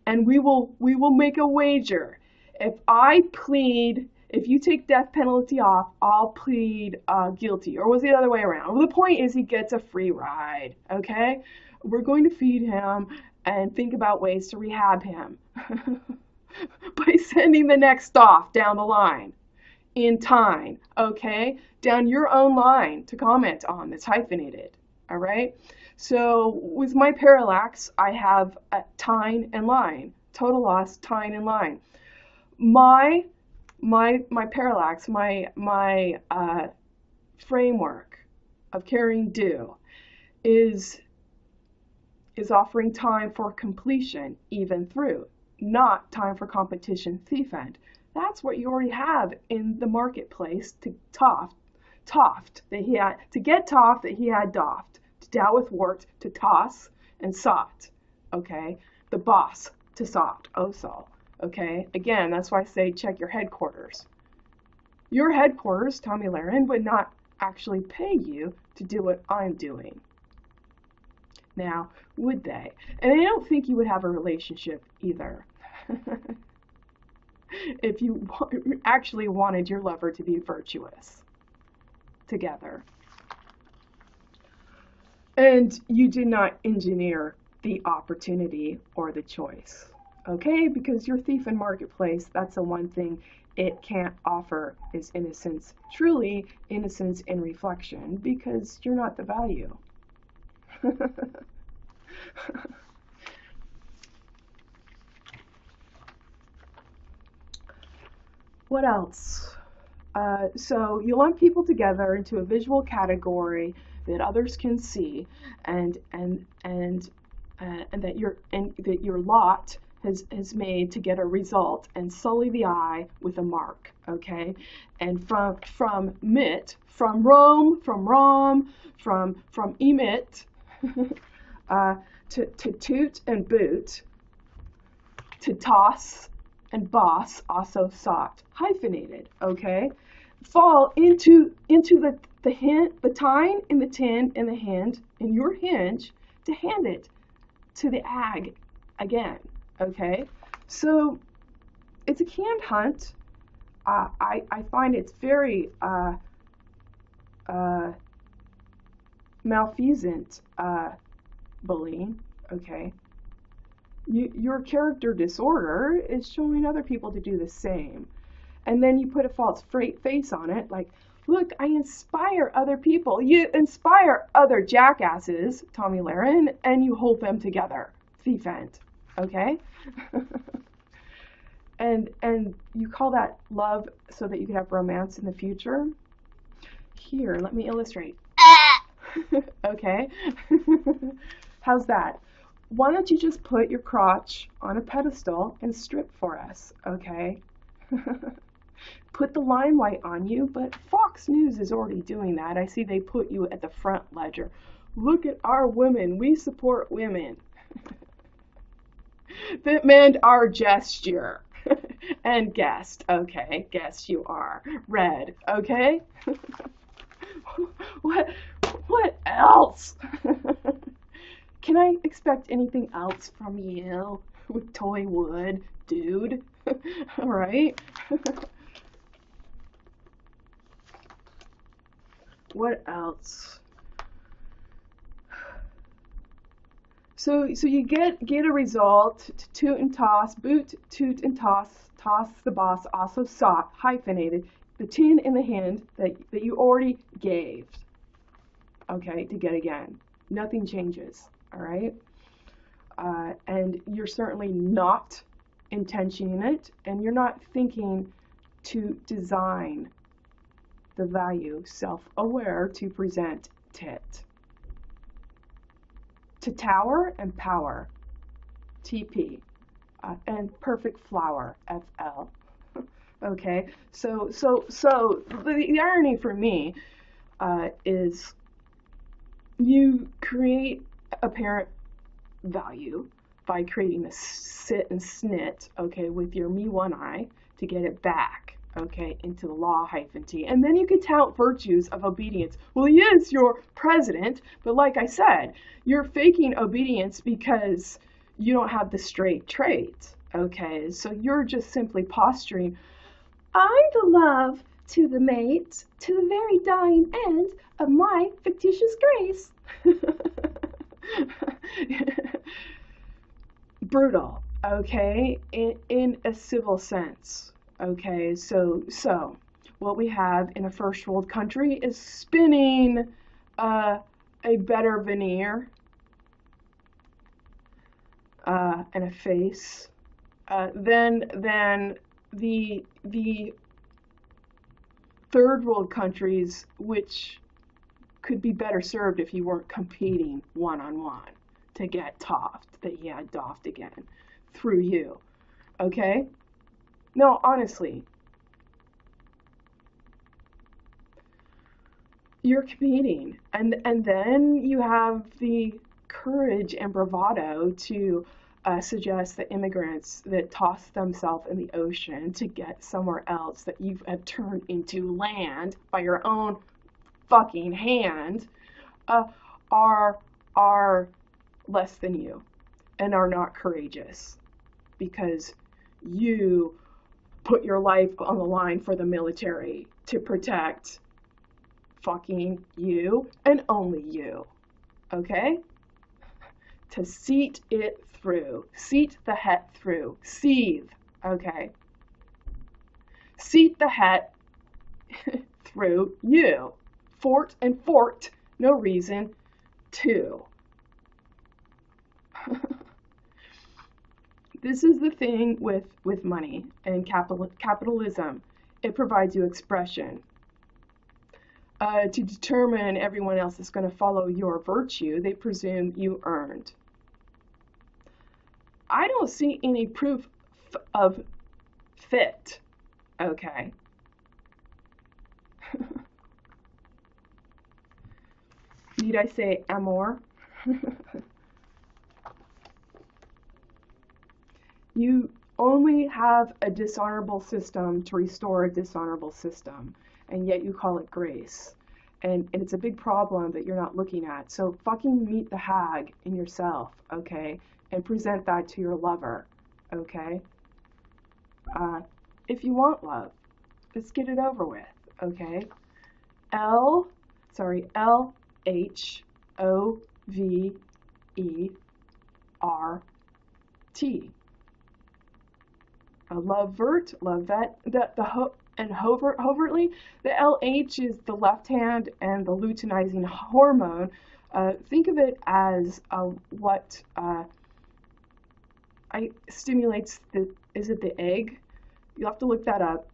and we will make a wager. If you take death penalty off, I'll plead guilty. Or was it the other way around? Well, the point is he gets a free ride, okay? We're going to feed him and think about ways to rehab him by sending the next off down the line in time, okay? Down your own line to comment on that's hyphenated, all right? So with my parallax, I have a tine and line, total loss, tine and line. My parallax, my framework of carrying do is offering time for completion even through, not time for competition thief end. That's what you already have in the marketplace to toft that he had to get toft that he had doffed, to dow with wart, to toss and sought. Okay, the boss to soft, also. Okay, again, that's why I say check your headquarters. Your headquarters, Tommy Lahren, would not actually pay you to do what I'm doing. Now, would they? And I don't think you would have a relationship either. If you actually wanted your lover to be virtuous together. And you did not engineer the opportunity or the choice. Okay? Because your thief in marketplace, that's the one thing it can't offer is innocence, truly innocence in reflection, because you're not the value. What else? So you lump people together into a visual category that others can see, and that your lot has made to get a result, and sully the eye with a mark. Okay, and from mit, from Rome, from Rom, from emit, to toot and boot, to toss and boss, also sought, hyphenated, okay? Fall into the hint, the tine in the tin in the hand, in your hinge, to hand it to the ag again, okay? So it's a canned hunt. I find it's very malfeasant bullying, okay? Your character disorder is showing other people to do the same. And then you put a false face on it, like, look, I inspire other people. You inspire other jackasses, Tommy Lahren, and you hold them together. Thief end, okay? and you call that love so that you can have romance in the future? Here, let me illustrate. Okay? How's that? Why don't you just put your crotch on a pedestal and strip for us, okay? Put the limelight on you, but Fox News is already doing that. I see they put you at the front ledger. Look at our women. We support women. That meant our gesture. And guest, okay? Guest you are. Red, okay? What else? Can I expect anything else from you with toy wood, dude? All right. What else? So you get a result, toot and toss, boot, toot and toss the boss, also sought, hyphenated, the tin in the hand that you already gave, okay, to get again. Nothing changes, all right? And you're certainly not intentioning it, and you're not thinking to design the value, self-aware, to present it. To tower and power, TP, and perfect flower, FL. Okay, so the irony for me is you create apparent value by creating a sit and snit, okay, with your me one eye to get it back, okay, into the law-d. And then you could tout virtues of obedience. Well, he is your president, but like I said, you're faking obedience because you don't have the straight traits, okay? So you're just simply posturing, I'm the love to the mate, to the very dying end of my fictitious grace. Brutal, okay, in a civil sense, okay? So what we have in a first world country is spinning a better veneer and a face than the third world countries, which could be better served if you weren't competing one-on-one to get toffed, that he had doffed again through you, okay? No, honestly, you're competing, and then you have the courage and bravado to suggest that immigrants that toss themselves in the ocean to get somewhere else that you have turned into land by your own fucking hand are less than you and are not courageous because you put your life on the line for the military to protect fucking you and only you, okay? To seat it through, seat the het through, seethe, okay? Seat the het through you. Fort and fort, no reason to. This is the thing with money and capitalism. It provides you expression. To determine everyone else is going to follow your virtue, they presume you earned. I don't see any proof of fit, okay? Need I say amour? You only have a dishonorable system to restore a dishonorable system, and yet you call it grace. And it's a big problem that you're not looking at. So fucking meet the hag in yourself, okay? And present that to your lover, okay? If you want love, let's get it over with, okay? L-H-O-V-E-R-T. Lovevert, lovet, and overtly, the LH is the left hand and the luteinizing hormone. Think of it as what stimulates is it the egg? You'll have to look that up.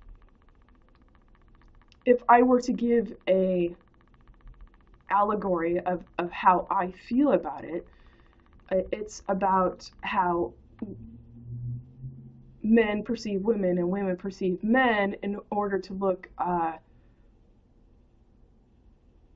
If I were to give a allegory of how I feel about it, it's about how men perceive women and women perceive men in order to look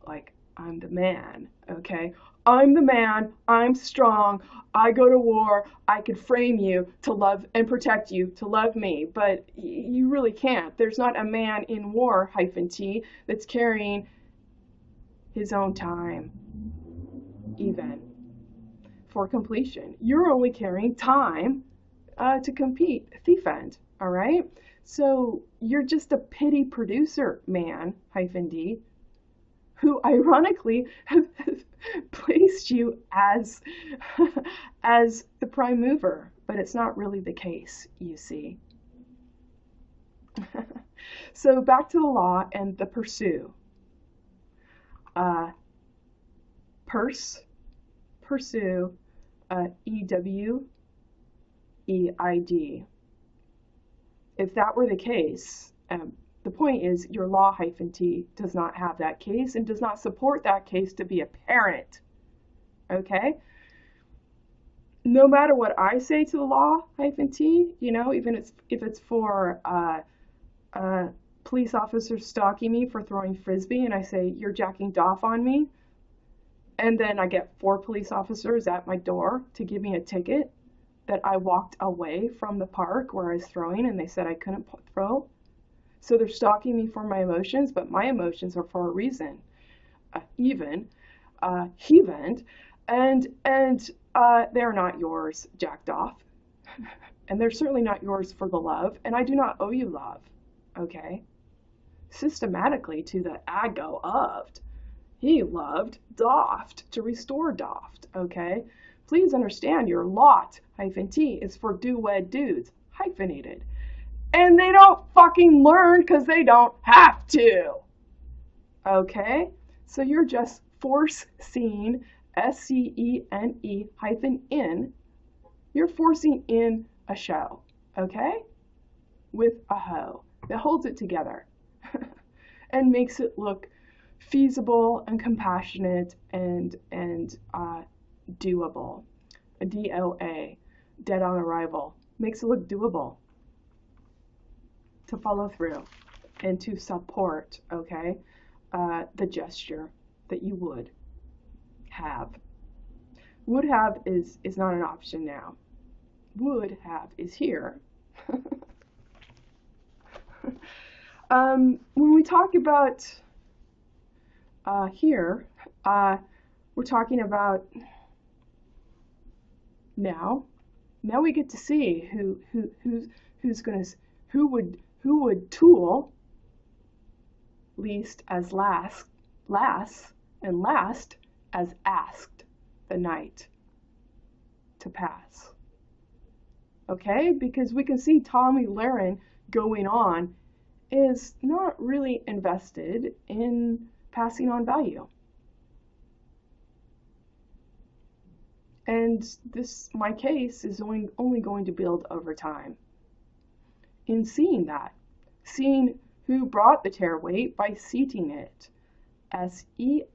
like I'm the man, okay? I'm the man, I'm strong, I go to war, I could frame you to love and protect you, to love me, but you really can't. There's not a man in war, -t, that's carrying his own time, even, for completion. You're only carrying time to compete, thief-end, all right? So you're just a pity producer, man, -d, who ironically have placed you as the prime mover, but it's not really the case, you see. So back to the law and the pursue. Pursue, E-W-E-I-D. If that were the case, the point is your law -t does not have that case and does not support that case to be apparent, okay? No matter what I say to the law -t, you know, even if it's for police officers stalking me for throwing frisbee and I say, you're jacking doff on me, and then I get 4 police officers at my door to give me a ticket that I walked away from the park where I was throwing and they said I couldn't throw. So they're stalking me for my emotions, but my emotions are for a reason. Even, hie-ven-d, and they're not yours, jacked off. And they're certainly not yours for the love, and I do not owe you love, okay? Systematically to the ego of, he loved doft, to restore doft, okay? Please understand your lot, -t, is for do-wed dudes, hyphenated. And they don't fucking learn because they don't have to, okay? So you're just forcing, SCENE-in, you're forcing in a show, okay? With a hoe that holds it together and makes it look feasible and compassionate and doable. A DOA, dead on arrival, makes it look doable to follow through and to support, okay, the gesture that you would have. Would have is not an option now. Would have is here. When we talk about here, we're talking about now. Now we get to see who would tool least as last and last as asked the night to pass. Okay, because we can see Tomi Lahren going on is not really invested in passing on value. And my case is only going to build over time. In seeing that, seeing who brought the tear weight by seating it, SEATHD.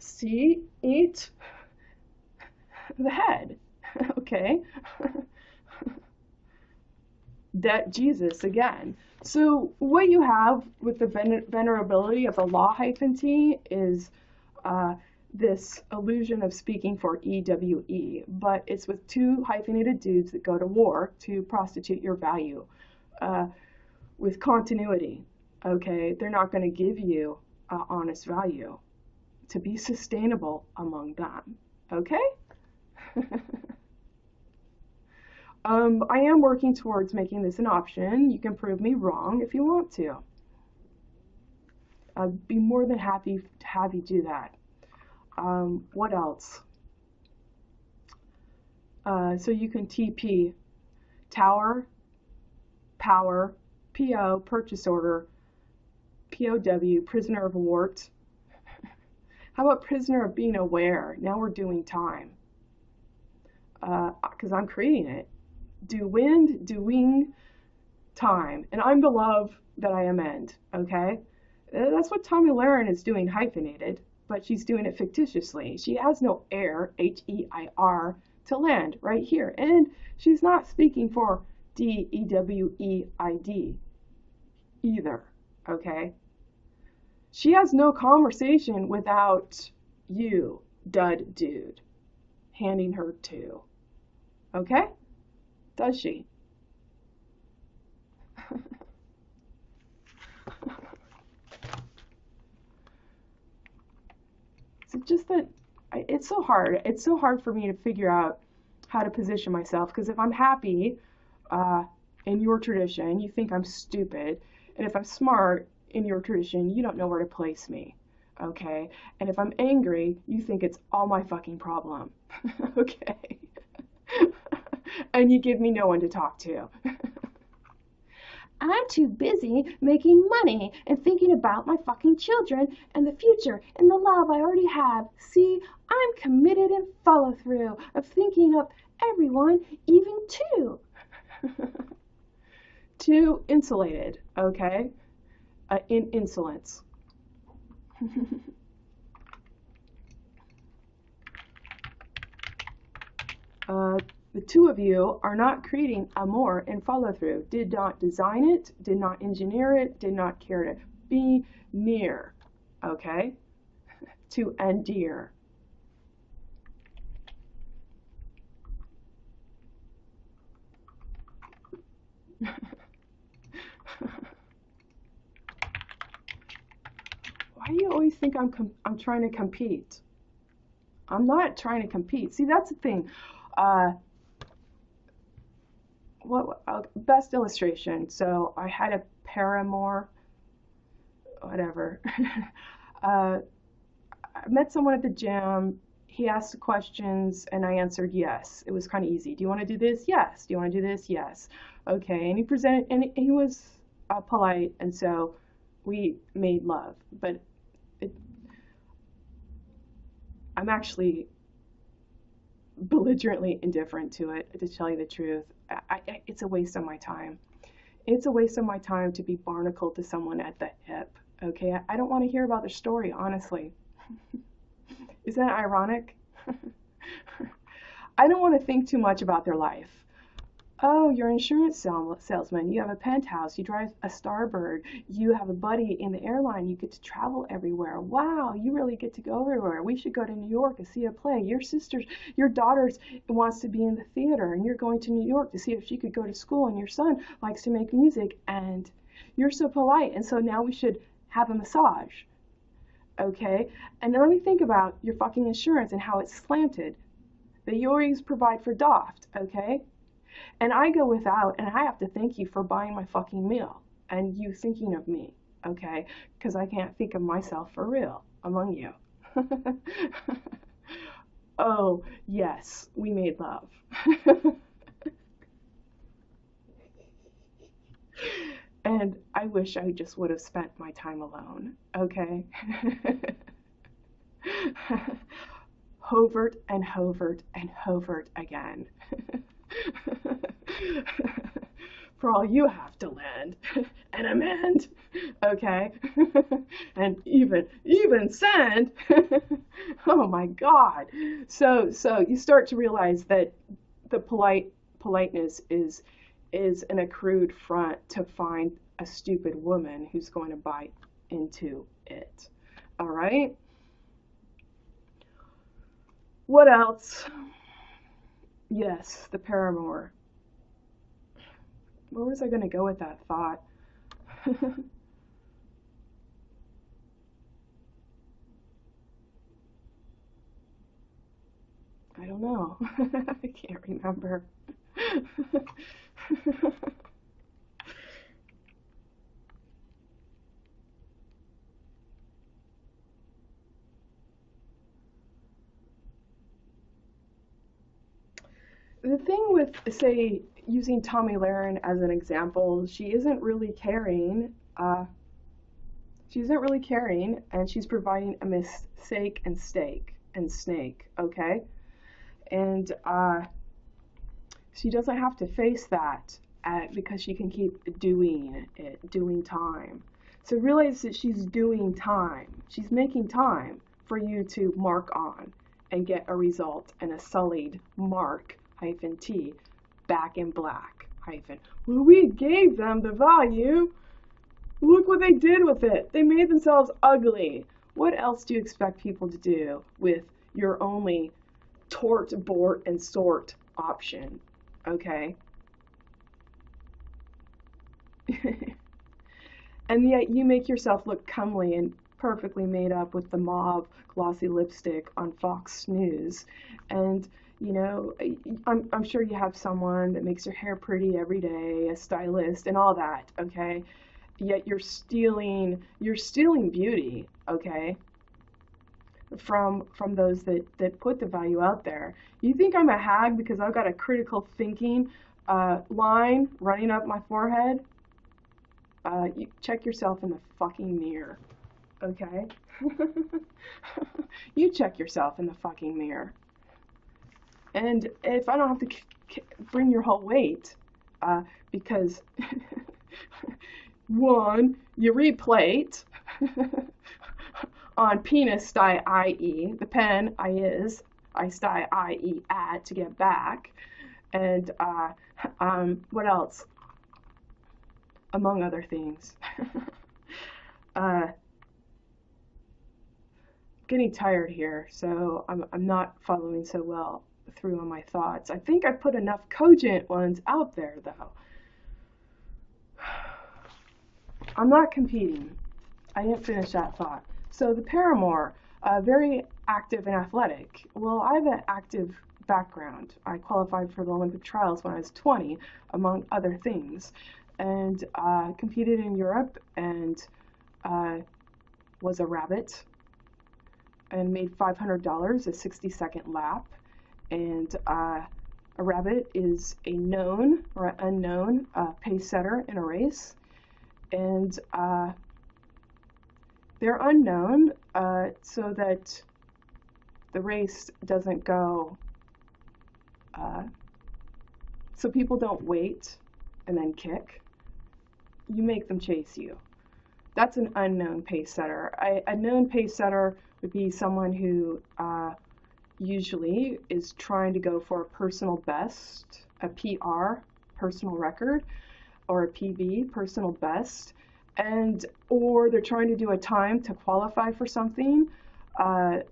See, eat the head, okay? That Jesus again. So what you have with the venerability of the law -t is this illusion of speaking for EWE, but it's with two hyphenated dudes that go to war to prostitute your value with continuity, okay? They're not going to give you honest value to be sustainable among them, okay? I am working towards making this an option. You can prove me wrong if you want to. I'd be more than happy to have you do that. What else? So you can TP, tower, power, PO, purchase order, POW, prisoner of wart. How about prisoner of being aware? Now we're doing time. Because I'm creating it. Doing time. And I'm the love that I amend, okay? That's what Tomi Lahren is doing hyphenated, but she's doing it fictitiously. She has no heir, H-E-I-R, to land right here. And she's not speaking for D-E-W-E-I-D either, okay? She has no conversation without you, dud dude, handing her to, okay? Does she? So just that it's so hard. It's so hard for me to figure out how to position myself, because if I'm happy in your tradition, you think I'm stupid, and if I'm smart in your tradition, you don't know where to place me, okay? And if I'm angry, you think it's all my fucking problem, okay? And you give me no one to talk to. I'm too busy making money and thinking about my fucking children and the future and the love I already have. See, I'm committed and follow through of thinking of everyone, even two. Too insulated, okay? In insolence. The two of you are not creating amour and follow through. Did not design it, did not engineer it, did not care to be near, okay? To endear. Why do you always think I'm trying to compete? I'm not trying to compete. See, that's the thing. Uh, what best illustration? So I had a paramour, whatever. uh, I met someone at the gym. He asked the questions, and I answered yes. It was kind of easy. Do you want to do this? Yes. Do you want to do this? Yes. Okay. And he presented, and he was polite, and so we made love. But it, I'm actually belligerently indifferent to it, to tell you the truth. It's a waste of my time. It's a waste of my time to be barnacled to someone at the hip. Okay, I don't want to hear about their story, honestly. Isn't that ironic? I don't want to think too much about their life. Oh, you're an insurance salesman. You have a penthouse. You drive a Starbird. You have a buddy in the airline. You get to travel everywhere. Wow, you really get to go everywhere. We should go to New York and see a play. Your daughter wants to be in the theater, and you're going to New York to see if she could go to school, and your son likes to make music, and you're so polite, and so now we should have a massage. Okay? And then let me think about your fucking insurance and how it's slanted. That you always provide for Doft, okay? And I go without, and I have to thank you for buying my fucking meal and you thinking of me, okay? Because I can't think of myself for real among you. Oh, yes, we made love. And I wish I just would have spent my time alone, okay? Hovert and hovert and hovert again. For all you have to land and amend, okay? And even send. Oh my God. So you start to realize that the politeness is an accrued front to find a stupid woman who's going to bite into it. All right? What else? Yes, the paramour. Where was I going to go with that thought? I don't know. I can't remember. The thing with, say, using Tommy Lahren as an example, she isn't really caring. She isn't really caring, and she's providing a mistake and stake and snake, okay? And she doesn't have to face that because she can keep doing it, doing time. So realize that she's doing time. She's making time for you to mark on and get a result and a sullied mark -t back in black hyphen. Well, we gave them the value. Look what they did with it. They made themselves ugly. What else do you expect people to do with your only tort, bort, and sort option? Okay? And yet you make yourself look comely and perfectly made up with the mauve glossy lipstick on Fox News. And, you know, I'm sure you have someone that makes your hair pretty every day, a stylist and all that, okay? Yet you're stealing beauty, okay? From those that put the value out there. You think I'm a hag because I've got a critical thinking line running up my forehead? You check yourself in the fucking mirror, okay? You check yourself in the fucking mirror. And if I don't have to bring your whole weight, because one, you replate on penis sty IE, the pen I is, I sty IE at to get back, and what else? Among other things. Getting tired here, so I'm not following so well through on my thoughts. I think I put enough cogent ones out there, though. I'm not competing. I didn't finish that thought. So the paramour, very active and athletic. Well, I have an active background. I qualified for the Olympic trials when I was 20, among other things, and competed in Europe and was a rabbit and made $500 a 60-second lap. And a rabbit is a known or an unknown pace setter in a race. And they're unknown so that the race doesn't go, so people don't wait and then kick. You make them chase you. That's an unknown pace setter. A known pace setter would be someone who usually is trying to go for a personal best, a PR, personal record, or a PB, personal best, and or they're trying to do a time to qualify for something, a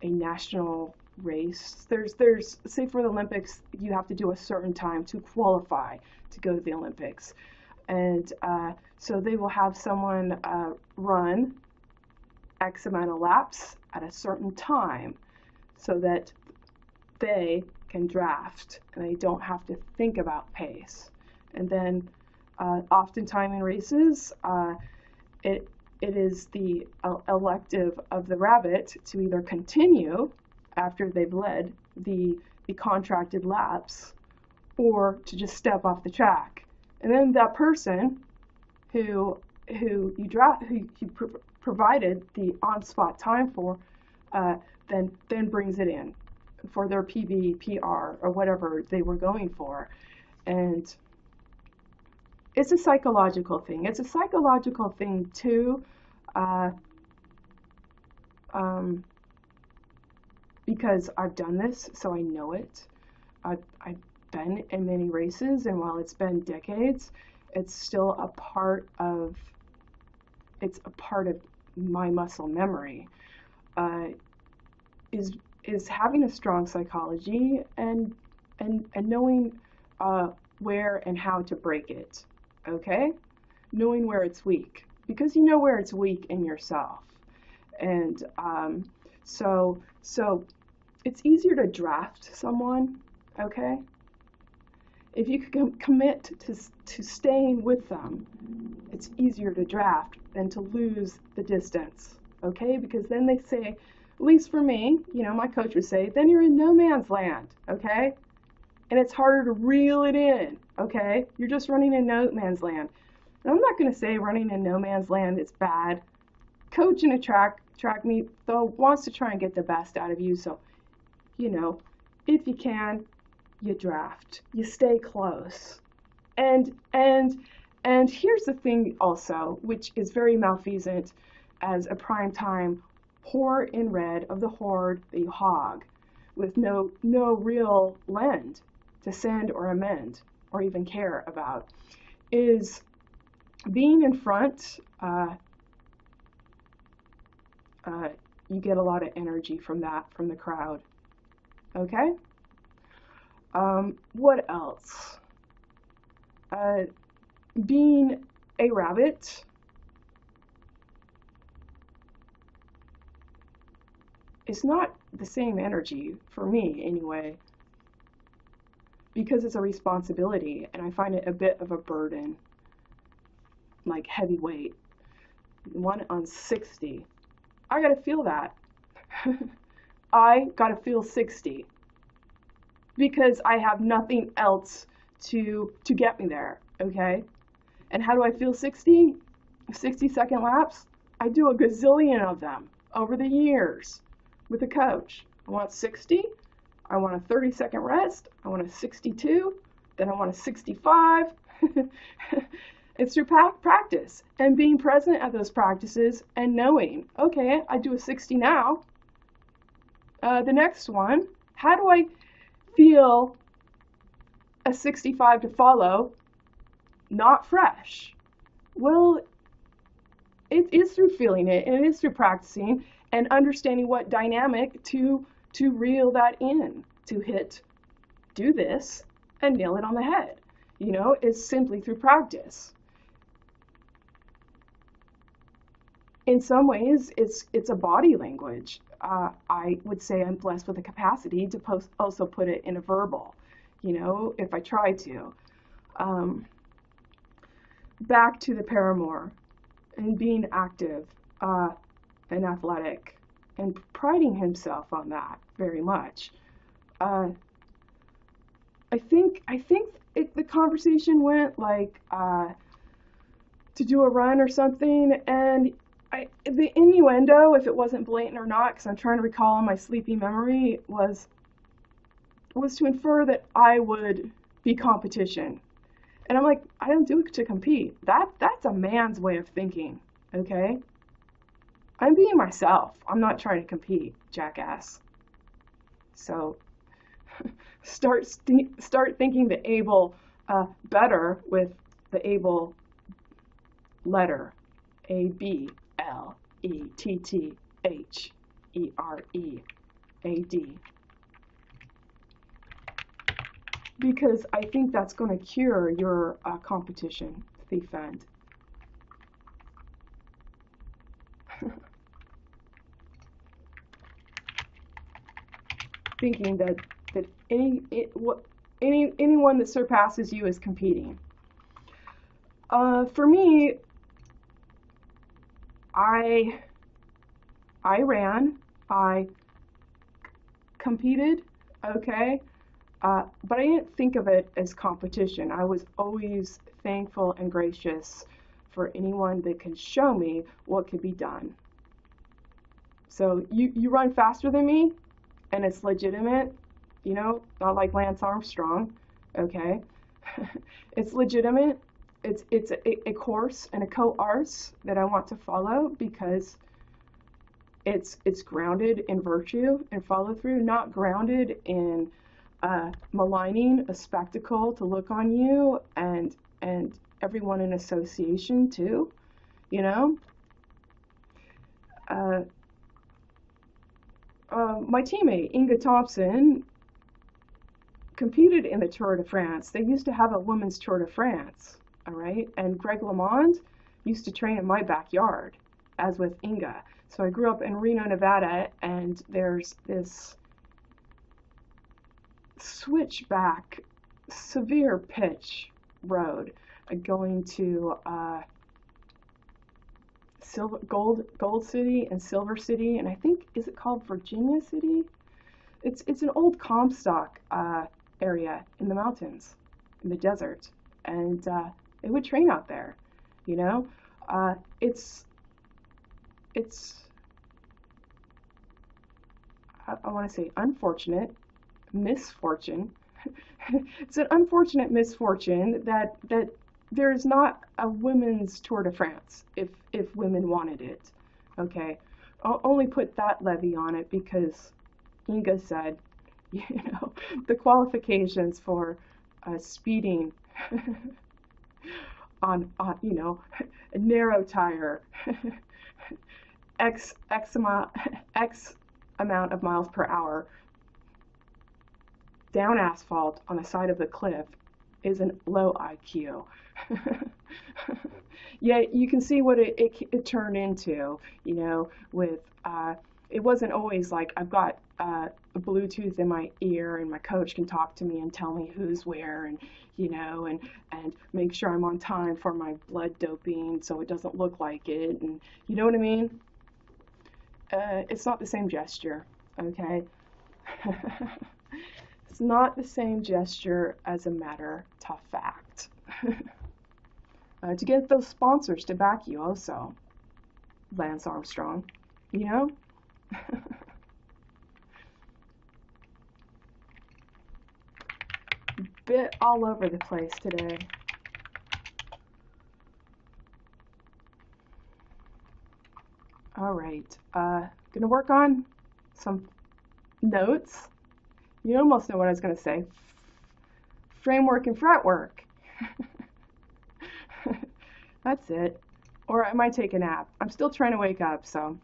national race. There's say for the Olympics, you have to do a certain time to qualify to go to the Olympics, and so they will have someone run X amount of laps at a certain time so that they can draft and they don't have to think about pace. And then oftentimes in races, it is the elective of the rabbit to either continue after they've led the contracted laps or to just step off the track. And then that person who provided the on-spot time for, then brings it in for their PB, PR, or whatever they were going for. And it's a psychological thing. It's a psychological thing too, because I've done this, so I know it. I've been in many races, and while it's been decades, it's still a part of my muscle memory. Is having a strong psychology and knowing where and how to break it. Okay, knowing where it's weak, because you know where it's weak in yourself, and so it's easier to draft someone. Okay, if you can commit to staying with them, it's easier to draft than to lose the distance. Okay, because then they say, at least for me, you know, my coach would say, then you're in no man's land. Okay, and it's harder to reel it in. Okay, you're just running in no man's land. And I'm not going to say running in no man's land is bad. Coach in a track meet, though, wants to try and get the best out of you. So, you know, if you can, you draft, you stay close. And here's the thing also, which is very malfeasant as a prime time whore in red of the horde that you hog, with no real lend to send or amend or even care about, is being in front. You get a lot of energy from that, from the crowd. Okay? What else? Being a rabbit, it's not the same energy, for me anyway, because it's a responsibility, and I find it a bit of a burden, like heavy weight. One on 60. I gotta feel that. I gotta feel 60 because I have nothing else to get me there, okay? And how do I feel 60? 60-second laps? I do a gazillion of them over the years with a coach. I want 60, I want a 30-second rest, I want a 62, then I want a 65. It's through practice and being present at those practices and knowing, okay, I do a 60 now. The next one, how do I feel a 65 to follow, not fresh? Well, it is through feeling it, and it is through practicing and understanding what dynamic to reel that in, to hit, do this, and nail it on the head. You know, it's simply through practice. in some ways, it's a body language. I would say I'm blessed with the capacity to also put it in a verbal, if I try to. Um, Back to the paramour and being active and athletic and priding himself on that very much. Uh, I think the conversation went like to do a run or something, and the innuendo, if it wasn't blatant or not, because I'm trying to recall in my sleepy memory, was to infer that I would be competition. And I'm like, I don't do it to compete. That's a man's way of thinking, okay? I'm being myself. I'm not trying to compete, jackass. So start thinking the able better with the able letter ABLETTHEREAD, because I think that's going to cure your competition thief end. Thinking that anyone that surpasses you is competing. For me, I ran, I competed, okay, but I didn't think of it as competition. I was always thankful and gracious for anyone that can show me what could be done. So you run faster than me, and it's legitimate, not like Lance Armstrong, okay? It's legitimate. It's a course and a course that I want to follow because it's grounded in virtue and follow through, not grounded in maligning a spectacle to look on you and everyone in association too, my teammate Inga Thompson competed in the Tour de France. They used to have a women's Tour de France, all right? And Greg LeMond used to train in my backyard, as with Inga. So I grew up in Reno, Nevada, and there's this switchback, severe pitch road going to Gold City and Silver City, and I think, is it called Virginia City? It's an old Comstock area in the mountains, in the desert, and they would train out there. It's I want to say unfortunate misfortune. It's an unfortunate misfortune that there's not a women's Tour de France if women wanted it. Okay, I'll only put that levy on it because Inga said, the qualifications for speeding on a narrow tire, x amount of miles per hour down asphalt on the side of the cliff is a low IQ. Yeah, you can see what it turned into, with it wasn't always like I've got a Bluetooth in my ear and my coach can talk to me and tell me who's where and and make sure I'm on time for my blood doping so it doesn't look like it, and you know what I mean? It's not the same gesture, okay? It's not the same gesture as a matter of fact. To get those sponsors to back you also, Lance Armstrong, Bit all over the place today. All right, gonna work on some notes. You almost know what I was gonna say. Framework and fretwork. That's it. Or I might take a nap. I'm still trying to wake up, so